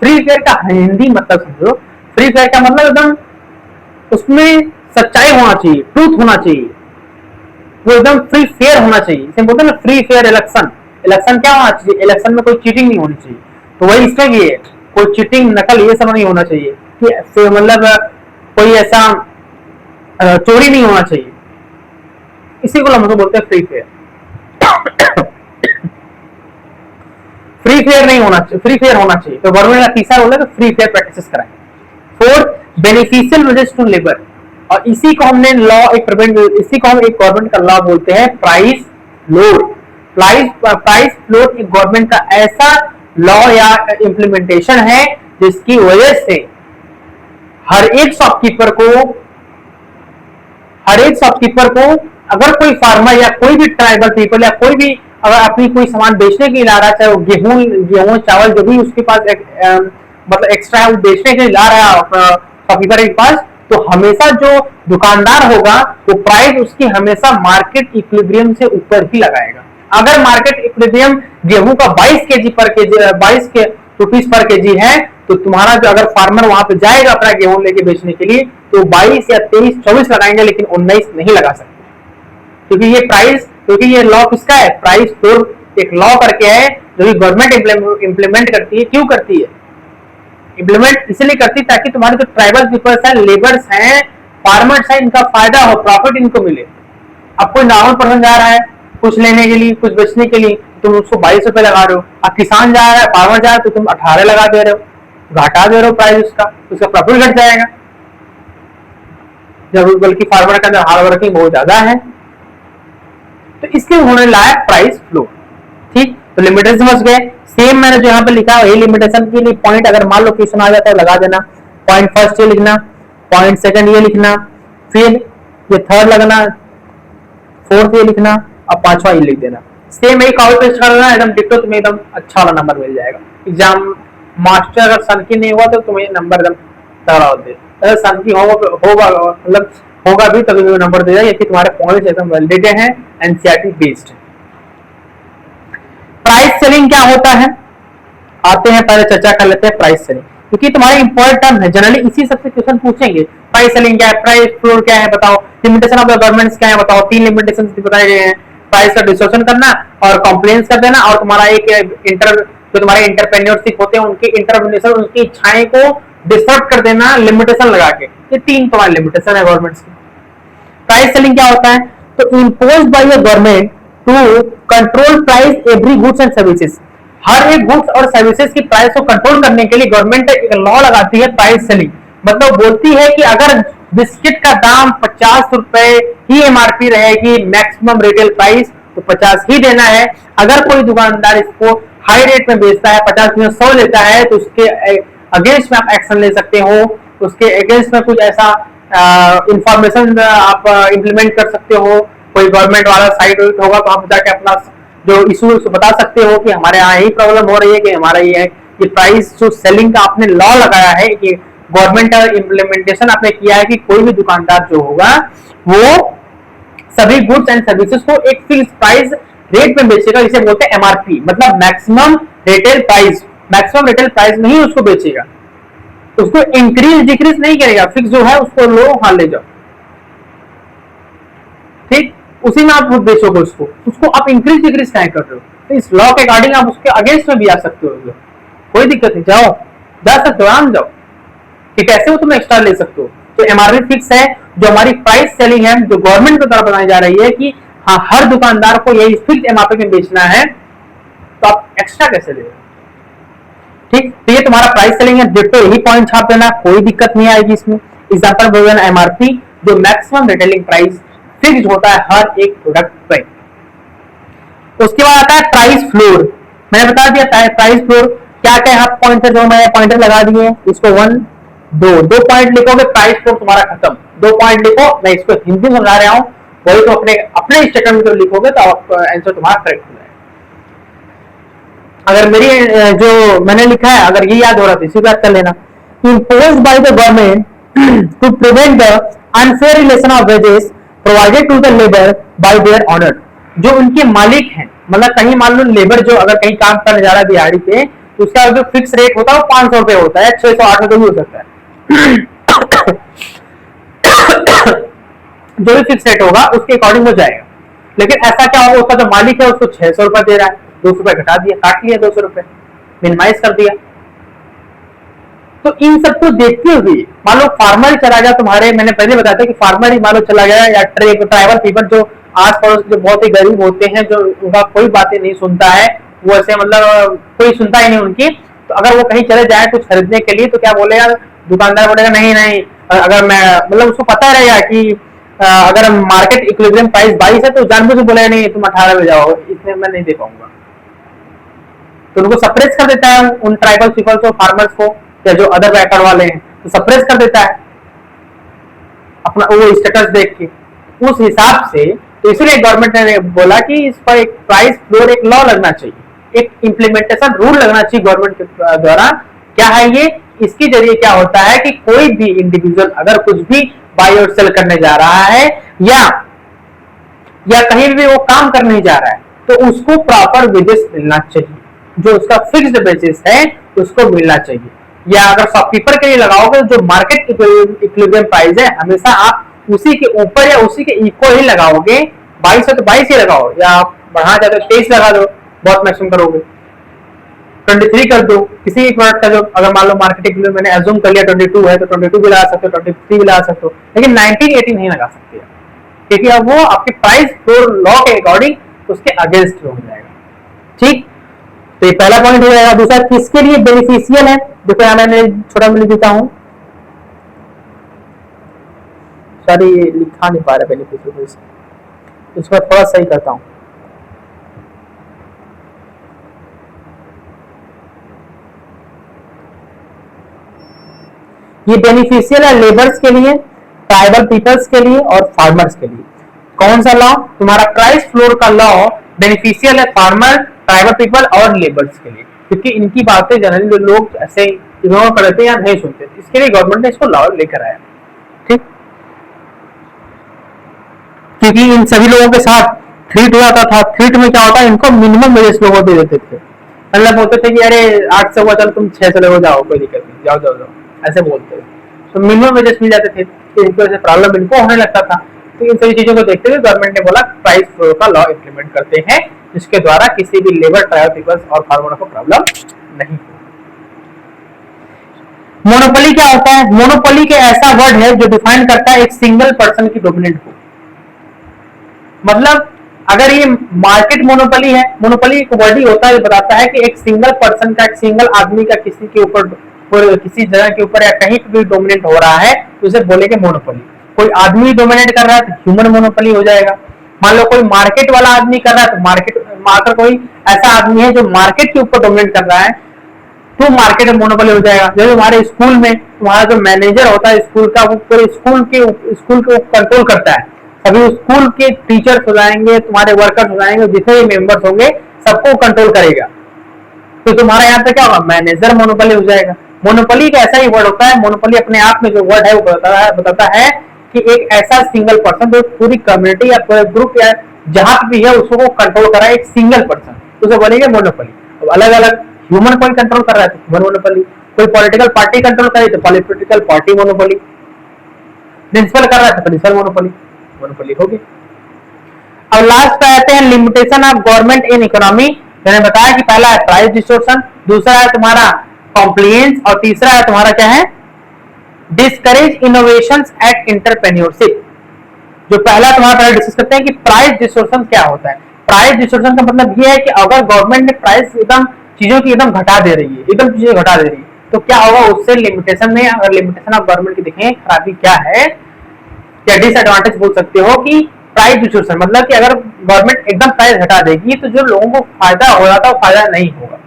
फ्री फेयर का हिंदी मतलब समझो, फ्री फेयर का मतलब एकदम उसमें सच्चाई होना चाहिए, ट्रूथ होना चाहिए, वो एकदम फ्री फेयर होना चाहिए। इसे बोलते हैं ना फ्री फेयर इलेक्शन। इलेक्शन क्या होना चाहिए, इलेक्शन में कोई चीटिंग नहीं होनी चाहिए। तो वही इसमें भी है, कोई चीटिंग नकल ये सब नहीं होना चाहिए, कि मतलब कोई ऐसा चोरी नहीं होना चाहिए। इसी को हम बोलते हैं फ्री फेयर। फ्री फेयर नहीं होना चाहिए, फ्री फेयर होना चाहिए। तो गवर्नमेंट का तीसरा रोल है कि फ्री फेयर प्रैक्टिसेस कराएं। Fourth, beneficial wages to labour, और इसी को हमने लॉ इसी को हम एक गवर्नमेंट का लॉ बोलते हैं प्राइस फ्लोर। प्राइस फ्लोर एक गवर्नमेंट का ऐसा लॉ या इम्प्लीमेंटेशन है जिसकी वजह से हर एक शॉपकीपर को अगर कोई फार्मर या कोई भी ट्राइबल पीपल या कोई भी अगर अपनी कोई सामान बेचने के लिए ला रहा है, चाहे वो गेहूं चावल जो भी उसके पास मतलब एक्स्ट्रा है वो बेचने के लिए ला रहा है शॉपकीपर के पास, तो हमेशा जो दुकानदार होगा वो प्राइस उसकी हमेशा मार्केट इक्विलिब्रियम से ऊपर ही लगाएगा। अगर मार्केट इक्विलिब्रियम गेहूं का 22 रुपीस पर केजी है, तो तुम्हारा जो अगर फार्मर वहां पे जाएगा अपना गेहूं लेके बेचने के लिए, तो 22 या 23, 24 लगाएंगे, लेकिन 19 नहीं लगा सकते, क्योंकि ये लॉ किसका है, प्राइस फ्लोर एक लॉ करके है जो कि गवर्नमेंट इंप्लीमेंट करती है। क्यों करती है इंप्लीमेंट? इसलिए करती है ताकि तुम्हारे जो ट्राइबल पीपल्स हैं, लेबर्स हैं, फार्मर्स हैं, इनका फायदा हो, प्रॉफिट इनको मिले। अब कोई नॉर्मल पर्सन जा रहा है कुछ लेने के लिए, कुछ बेचने के लिए, तुम उसको 22 रुपए लगा रहे हो। अब किसान जा रहा है, फार्मर जा रहा है, तो तुम 18 लगा दे रहे हो, घाटा दे रहे हो प्राइस उसका प्रॉफिट घट जाएगा। जब बल्कि फार्मर का हार्ड वर्किंग बहुत ज्यादा है, तो इसके होने लायक प्राइस फ्लोर। ठीक, तो लिमिटेशन समझ गए। सेम मैंने जो यहाँ पे लिखा है लिमिटेशन के लिए पॉइंट अगर मान लो क्वेश्चन आ जाता है लगा देना। पॉइंट फर्स्ट ये लिखना, पॉइंट सेकंड ये लिखना, फिर ये थर्ड लगना, फोर्थ ये लिखना, और पांचवा ये लिख देना। सेम यही कॉपी पेस्ट करना, एकदम डिक्टो, तुम्हें एकदम अच्छा वाला नंबर मिल जाएगा। एग्जाम मास्टर अगर सन की नहीं हुआ तो तुम्हें नंबर एकदम तगड़ा होते, अगर सन की होगा मतलब होगा भी तभी तुम्हें नंबर दे जाए, क्योंकि तुम्हारे पॉइंट्स एकदम वैलिडेटेड हैं, एनसीईआरटी बेस्ड है। प्राइस सेलिंग क्या होता है, आते हैं पहले चर्चा कर लेते हैं प्राइस सेलिंग, क्योंकि तुम्हारे इंपॉर्टेंट टर्म है, जनरली इसी सबसे क्वेश्चन पूछेंगे। प्राइस सेलिंग क्या है, प्राइस फ्लोर क्या है बताओ, लिमिटेशन ऑफ द गवर्नमेंट्स क्या है बताओ। 3 लिमिटेशन बताए गए हैं, प्राइस का डिस्कशन करना और कंप्लेंट्स कर देना, और तुम्हारा एक जो तुम्हारे इंटरप्रेन्योरशिप होते हैं उनकी इंटरप्रेन्योरशिप, उनकी इच्छाएं को डिस्टर्ब कर देना लिमिटेशन लगा के। ये 3 तुम्हारे लिमिटेशन है गवर्नमेंट की। प्राइस सेलिंग क्या होता है? तो impose by the government to control price every goods and services. हर एक गुड्स और सर्विसेज की प्राइस को कंट्रोल करने के लिए गवर्नमेंट एक लॉ लगाती है प्राइस सेलिंग। मतलब बोलती है कि अगर बिस्किट का दाम 50 रुपए ही एमआरपी रहेगी, मैक्सिमम रिटेल प्राइस, तो 50 ही देना है। अगर कोई दुकानदार इसको हाई रेट में बेचता है, 50 में 100 लेता है, तो उसके अगेंस्ट में आप एक्शन ले सकते हो। उसके अगेंस्ट में कुछ ऐसा इंफॉर्मेशन आप इम्प्लीमेंट कर सकते हो। कोई गवर्नमेंट वाला साइट होगा तो आप जाके अपना जो इशू बता सकते हो कि हमारे यहाँ यही प्रॉब्लम हो रही है, कि हमारा ये प्राइस जो सेलिंग का आपने लॉ लगाया है, कि गवर्नमेंट इम्प्लीमेंटेशन आपने किया है कि कोई भी दुकानदार जो होगा वो सभी गुड्स एंड सर्विसेज को एक फिक्स प्राइस रेट में बेचेगा, जिसे बोलते हैं एमआरपी, मतलब maximum retail price. Maximum retail price में ही उसको बेचेगा, उसको इंक्रीज डिक्रीज नहीं करेगा। फिक्स जो है उसको लो, हाँ ले जाओ, ठीक, उसी में आप बेचोगे उसको आप इंक्रीज डिक्रीज क्या कर रहे हो? तो इस लॉ के अकॉर्डिंग आप उसके अगेंस्ट में भी आ सकते हो, कोई दिक्कत नहीं, जाओ जा सकते हो, आराम जाओ, कि कैसे हो तुम एक्स्ट्रा ले सकते हो। तो एमआरपी फिक्स है। जो हमारी प्राइस सेलिंग है जो गवर्नमेंट के द्वारा बनाई जा रही है कि हाँ हर दुकानदार को यही फिक्स एमआरपी में बेचना है, तो आप एक्स्ट्रा कैसे ले रहे हो? ठीक, तो ये तुम्हारा प्राइस सेलिंग है। डिट्टो यही पॉइंट छाप देना, कोई दिक्कत नहीं आएगी इसमें। एग्जांपल बोल देना एमआरपी, जो मैक्सिमम रिटेलिंग प्राइस फिक्स होता है हर एक प्रोडक्ट पे। उसके बाद आता है प्राइस फ्लोर। मैंने बता दिया प्राइस फ्लोर क्या क्या है, पॉइंटर जो मैंने पॉइंटर लगा दिए, इसको 1 2 पॉइंट लिखोगे, प्राइस फ्लोर तुम्हारा खत्म। 2 पॉइंट लिखो, मैं इसको हिंदी में समझा रहा हूँ, वही तो अपने स्टेटमेंट में लिखोगे तो आंसर तुम्हारा करेक्ट हो जाएगा। अगर मेरी जो मैंने लिखा है अगर ये याद हो रहा था, इसी बात कर लेना। Impose by the government to prevent the unfair relation of wages provided to the labour by their owner. जो उनके मालिक हैं, मतलब कहीं मान लो लेबर जो अगर कहीं काम करने जा रहा है दिहाड़ी पे, तो उसका जो फिक्स रेट होता है वो 500 रुपए होता है, 600 800 भी हो सकता है। जो भी फिक्स रेट होगा उसके अकॉर्डिंग हो जाएगा। लेकिन ऐसा क्या होगा, उसका जो मालिक है उसको 600 रुपए दे रहा है, 200 रुपए घटा दिया, काट लिया 200 रुपए, मिनिमाइज कर दिया। तो इन सबको देखते हुए मान लो फार्मर ही चला गया तुम्हारे, मैंने पहले बताया था कि फार्मर ही मान लो चला गया, या ट्राइबल पीपल जो आस पड़ोस जो बहुत ही गरीब होते हैं, जो उनका कोई बातें नहीं सुनता है, वो ऐसे मतलब कोई सुनता ही नहीं उनकी। तो अगर वो कहीं चले जाए कुछ खरीदने के लिए, तो क्या बोलेगा दुकानदार, बोलेगा नहीं नहीं, अगर मैं मतलब उसको पता रहेगा कि अगर मार्केट इक्विलिब्रियम प्राइस 22 है, तो जानबूझ के बोलेगा नहीं तुम 18 में जाओ, इतने मैं नहीं दे पाऊंगा। तो उनको सप्रेस कर देता है उन ट्राइबल पीपल्स को, फार्मर्स को, या जो अदर बैकवर्ड वाले हैं, तो सप्रेस कर देता है अपना वो स्टेटस देख के उस हिसाब से। तो इसलिए गवर्नमेंट ने बोला कि इस पर एक प्राइस फ्लोर, एक लॉ लगना चाहिए, एक इम्प्लीमेंटेशन रूल लगना चाहिए गवर्नमेंट के द्वारा। क्या है ये? इसके जरिए क्या होता है कि कोई भी इंडिविजुअल अगर कुछ भी बाय और सेल करने जा रहा है, या कहीं भी वो काम करने जा रहा है, तो उसको प्रॉपर वेजेस मिलना चाहिए, जो उसका फिक्स्ड बेसिस है उसको मिलना चाहिए। या अगर शॉपकीपर के लिए लगाओगे, जो मार्केट इक्विलिब्रियम प्राइस है, हमेशा आप उसी के ऊपर या उसी के इक्वल ही लगाओगे। 22 है तो 22 ही लगाओ, या आप बढ़ा जाते 23 लगा दो, बहुत मैक्सिमम करोगे। 23 कर दो किसी एक प्रोडक्ट का, जो अगर मान लो मार्केट इक्विलिब्रियम मैंने अज्यूम कर लिया 22 है, तो 22 भी लगा सकते हो, 23 भी लगा सकते हो, लेकिन 19 18 नहीं लगा सकते, क्योंकि अब वो आपके प्राइस फ्लोर लॉ के अकॉर्डिंग उसके अगेंस्ट हो जाएगा। ठीक, तो ये पहला पॉइंट हो जाएगा। दूसरा, किसके लिए बेनिफिशियल है? देखो यहाँ मैंने छोटा में लिख देता हूँ, सॉरी लिखा नहीं पा रहा बेनिफिशियल, इसको थोड़ा सही करता हूँ। ये बेनिफिशियल है लेबर्स के लिए, ट्राइबल पीपल्स के लिए और फार्मर्स के लिए। कौन सा लॉ? तुम्हारा प्राइस फ्लोर का लॉ बेनिफिशियल है फार्मर, ट्राइबल पीपल और लेबर्स के लिए, क्योंकि इनकी बातें जनरली लोग ऐसे इग्नोर कर देते हैं या नहीं सुनते, इसके लिए गवर्नमेंट ने इसको लॉ लेकर आया। ठीक, क्योंकि इन सभी लोगों के साथ थ्रीट हुआ था। थ्रीट में क्या होता है, इनको मिनिमम वेजेस लोगों दे देते थे, मतलब बोलते थे कि अरे 8 से हुआ, चलो तुम 6 से ले जाओ, कोई दिक्कत नहीं, जाओ जाओ जाओ, ऐसे बोलते थे। तो मिनिमम वेजेस मिल जाते थे, इनको ऐसे प्रॉब्लम इनको होने लगता था। तो इन सभी चीजों को देखते हुए गवर्नमेंट ने बोला प्राइस फ्लोर का लॉ इम्प्लीमेंट करते हैं, जिसके द्वारा किसी भी लेबर, ट्राइबल पीपल्स और फार्मर को प्रॉब्लम नहीं हो। मोनोपोली क्या होता है? मोनोपोली के ऐसा वर्ड है जो डिफाइन करता है एक सिंगल पर्सन की डोमिनेंट को। मतलब अगर ये मार्केट मोनोपोली है, मोनोपोली एक वर्ड ही होता है, बताता है कि एक सिंगल पर्सन का, एक सिंगल आदमी का किसी के ऊपर, किसी जगह के ऊपर या कहीं भी डोमिनेट हो रहा है तो उसे बोलेंगे मोनोपोली। कोई आदमी डोमिनेट कर रहा है तो ह्यूमन मोनोपोली हो जाएगा। मान लो कोई मार्केट वाला आदमी कर रहा है तो मार्केट, अगर कोई ऐसा आदमी है जो मार्केट के ऊपर डोमिनेट कर रहा है तो मार्केट मोनोपोली हो जाएगा। जैसे हमारे स्कूल में तुम्हारा जो मैनेजर होता है स्कूल का, वो पूरे स्कूल को कंट्रोल करता है। सभी स्कूल के टीचर्स हो जाएंगे, तुम्हारे वर्कर्स हो जाएंगे, जितने भी मेंबर्स होंगे सबको कंट्रोल करेगा। तो तुम्हारा यहाँ पे क्या होगा? मैनेजर मोनोपोली हो जाएगा। मोनोपोली का ऐसा ही वर्ड होता है। मोनोपोली अपने आप में जो वर्ड है वो बताता है कि एक ऐसा सिंगल पर्सन जो पूरी कम्युनिटी या पूरे ग्रुप या जहां भी है उसको कंट्रोल कर रहा है, एक सिंगल पर्सन, उसे बोलेंगे मोनोपोली। अब अलग अलग ह्यूमन कोई कंट्रोल कर रहा है तो ह्यूमन मोनोपोली, कोई पॉलिटिकल पार्टी कंट्रोल करे तो पॉलिटिकल पार्टी मोनोपोली, प्रिंसिपल कर रहा है तो प्रिंसिपल मोनोपोली, मोनोपोली होगी। अब लास्ट पे आते हैं limitation of government in economy. मैंने बताया कि पहला है प्राइस डिस्टॉर्शन, दूसरा है तुम्हारा कॉम्प्लियंस और तीसरा है तुम्हारा क्या है? Discourage innovations at entrepreneurship. जो पहला तुम्हारा पहले डिस्कस करते हैं कि प्राइस डिस्टॉर्शन क्या होता है। प्राइस डिस्टॉर्शन का मतलब ये है कि अगर गवर्नमेंट ने प्राइस एकदम चीजों की एकदम घटा दे रही है, एकदम चीजें घटा दे रही है, तो क्या होगा उससे लिमिटेशन में, अगर लिमिटेशन ऑफ गवर्नमेंट की देखें खराबी क्या है या डिसएडवांटेज बोल सकते हो कि प्राइस डिस्टॉर्शन मतलब कि अगर गवर्नमेंट एकदम प्राइस घटा देगी तो जो लोगों को फायदा हो रहा था वो फायदा नहीं होगा।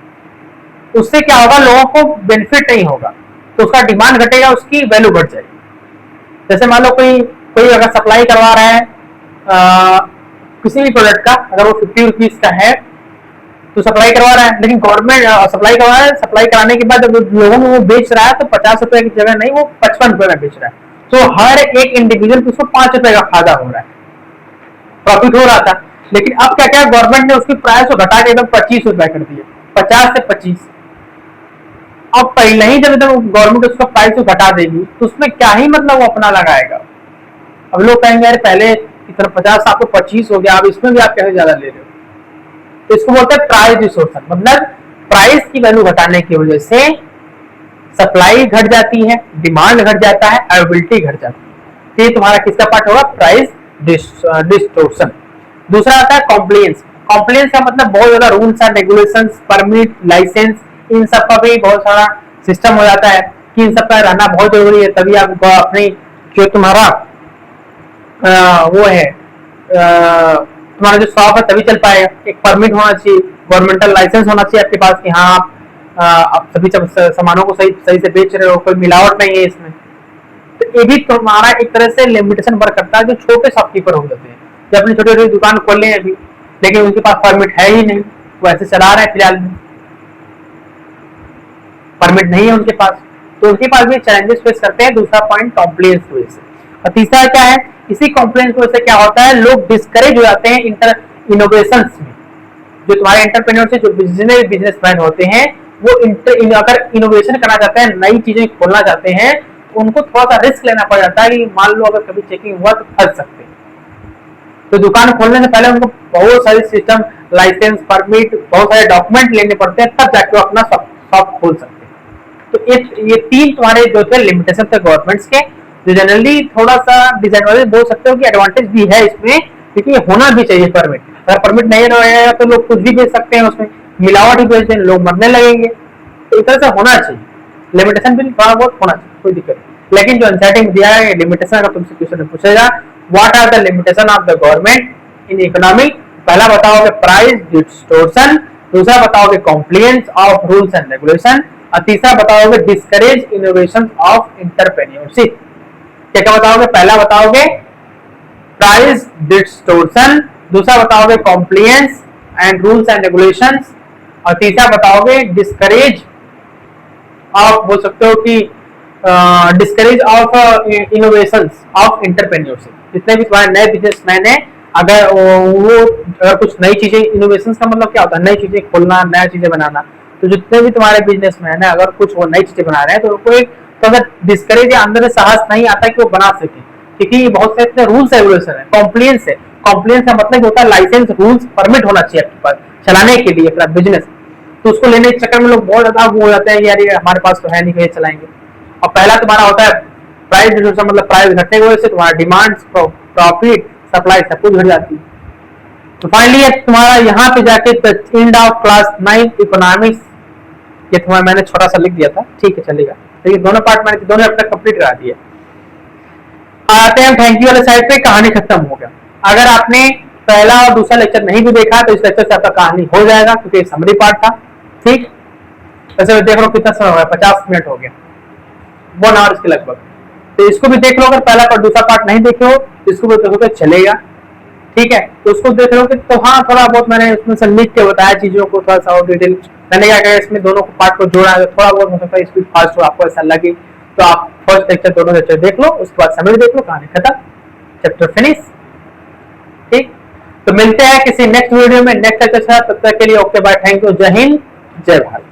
उससे क्या होगा? लोगों को बेनिफिट नहीं होगा, तो उसका डिमांड घटेगा, उसकी वैल्यू बढ़ जाएगी। जैसे मान लो कोई अगर सप्लाई करवा रहा है किसी भी प्रोडक्ट का, अगर वो 50 रुपीज का है तो सप्लाई करवा रहा है, लेकिन गवर्नमेंट सप्लाई करवा रहा है, सप्लाई कराने के बाद जब लोगों को वो बेच रहा है तो 50 रुपए की जगह नहीं वो 55 रुपए में बेच रहा है। तो हर एक इंडिविजुअल को उसको 5 रुपए का फायदा हो रहा है, प्रॉफिट हो रहा था। लेकिन अब क्या क्या गवर्नमेंट ने उसकी प्राइस को घटा के एकदम 25 रुपए कर दिए, 50 से 25। अब पहले ही जब गवर्नमेंट उसका प्राइस को घटा देगी तो उसमें क्या ही मतलब वो अपना लगाएगा। अब लोग कहेंगे यार पहले इतना 50 आपको 25 हो गया, अब इसमें भी आप कैसे ज्यादा ले रहे हो। तो इसको बोलते हैं प्राइस डिस्टॉर्शन, मतलब प्राइस की वैल्यू घटाने की वजह से सप्लाई घट जाती है, डिमांड घट जाता है, अवेलेबिलिटी घट जाती है। तो ये तुम्हारा किसका पार्ट होगा? Price distortion. दूसरा आता है कॉम्प्लियंस। कॉम्प्लियंस का मतलब बहुत ज्यादा rules and regulations, permit, license, इन सब का भी बहुत सारा सिस्टम हो जाता है कि इन सब का रहना बहुत जरूरी है, तभी आप अपनी जो तुम्हारा वो है तुम्हारा जो शॉप है तभी चल पाएगा। एक परमिट होना चाहिए, गवर्नमेंटल लाइसेंस होना चाहिए आपके पास कि हाँ आप सभी सामानों को सही से बेच रहे हो, कोई मिलावट नहीं है इसमें। तो ये भी तुम्हारा एक तरह से लिमिटेशन वर्क करता है जो छोटे शॉपकीपर हो जाते हैं, जो अपनी छोटी छोटी दुकान खोल रहे हैं अभी, लेकिन उनके पास परमिट है ही नहीं, वो ऐसे चला रहे हैं, फिलहाल में परमिट नहीं है उनके पास, तो उनके पास भी चैलेंजेस फेस करते हैं। दूसरा पॉइंट कॉम्प्लियंस की वजह से। और तीसरा क्या है? इसी कॉम्प्लियंस की वजह से क्या होता है? लोग डिस्करेज हो जाते हैं इनोवेशंस में। जो तुम्हारे एंटरप्रेन्योर से जो बिजनेसमैन होते हैं वो अगर इनोवेशन करना चाहते हैं, नई चीजें खोलना चाहते हैं, तो उनको थोड़ा सा रिस्क लेना पड़ जाता है कि मान लो अगर कभी चेकिंग हुआ तो फंस सकते हैं। तो दुकान खोलने से पहले उनको बहुत सारे सिस्टम, लाइसेंस, परमिट, बहुत सारे डॉक्यूमेंट लेने पड़ते हैं, तब जाके वो अपना शॉप खोल सकते हैं। तो ये तीन तुम्हारे जो थे लिमिटेशन थे गवर्नमेंट्स के, जो जनरली थोड़ा सा डिसएडवांटेज बोल सकते हो कि एडवांटेज भी है इसमें, क्योंकि होना भी चाहिए परमिट। अगर परमिट नहीं रहेगा तो लोग कुछ भी बेच सकते हैं, उसमें मिलावट ही बेचते हैं, लोग मरने लगेंगे। तो इस तरह से होना चाहिए, लिमिटेशन भी थोड़ा बहुत होना चाहिए, कोई दिक्कत नहीं। लेकिन जो एनसीईआरटी दिया है लिमिटेशन, अगर तुमसे क्वेश्चन पूछेगा what are the limitation of the government in economic, पहला बताओगे प्राइस डिस्टॉर्शन, दूसरा बताओगे compliance of rules and regulation, और तीसरा बताओगे डिस्करेज इनोवेशन ऑफ एंटरप्रेन्योरशिप। क्या क्या बताओगे? पहला बताओगे प्राइस डिस्टॉर्शन, दूसरा बताओगे compliance and rules and regulations, और तीसरा बताओगे डिस्करेज ऑफ, बोल सकते हो कि discourage of innovations of entrepreneurship. जितने भी तुम्हारे नए बिजनेसमैन है, अगर कुछ नई चीजें, इनोवेशंस का मतलब क्या होता है? नई चीजें खोलना, नया चीजें बनाना। तो जितने भी तुम्हारे बिजनेसमैन है, अगर कुछ वो नई चीजें बना रहे हैं तो उनको एक तो अगर डिस्करेज या अंदर से साहस नहीं आता कि वो बना सके, क्योंकि ये बहुत से रूल्स रेगुलेशन है, कॉम्प्लियंस है। कॉम्प्लियंस का मतलब होता है लाइसेंस, रूल्स, परमिट होना चाहिए आपके पास चलाने के लिए अपना बिजनेस। तो उसको लेने के चक्कर में लोग बहुत ज्यादा वो हो जाते हैं यार ये हमारे पास तो है नहीं, कैसे चलाएंगे। और पहला तुम्हारा होता है प्राइस डिस्ट्रीब्यूशन, मतलब प्राइस घटने की वजह से तुम्हारा डिमांड, प्रॉफिट, सप्लाई सब कुछ घट जाती है। तो फाइनली तुम्हारा यहाँ पे जाके एंड ऑफ क्लास 9 इकोनॉमिक्स, ये तुम्हारा मैंने छोटा सा लिख दिया था, ठीक है चलेगा। तो ये दोनों पार्ट मैंने दोनों अब तक कंप्लीट करा दिए। आते हैं थैंक यू वाले साइड पे, कहानी खत्म हो गया। अगर आपने पहला और दूसरा लेक्चर नहीं भी देखा तो इस लेक्चर से आपका कहानी हो जाएगा, क्योंकि समरी पार्ट था। ठीक, वैसे देख लो कितना समय हो गया, 50 मिनट हो गया, 1 आवर के लगभग। तो इसको भी देख लो, अगर पहला और दूसरा पार्ट नहीं देखे हो तो इसको भी देखोगे चलेगा। ठीक है, तो उसको देख लो कि तो हाँ थोड़ा बहुत मैंने उसमें से लिख के बताया चीजों को, थोड़ा सा और डिटेल मैंने क्या किया इसमें दोनों को पार्ट को जोड़ा है, थोड़ा बहुत हो सकता है स्पीड फास्ट हो, आपको ऐसा लगे तो आप फर्स्ट लेक्चर दोनों लेक्चर देख लो, उसके बाद समरी देख लो, कहानी खत्म, चैप्टर फिनिश। ठीक, तो मिलते हैं किसी नेक्स्ट वीडियो में नेक्स्ट लेक्चर के साथ, तब तक के लिए ओके बाय, थैंक यू, जय हिंद जय भारत।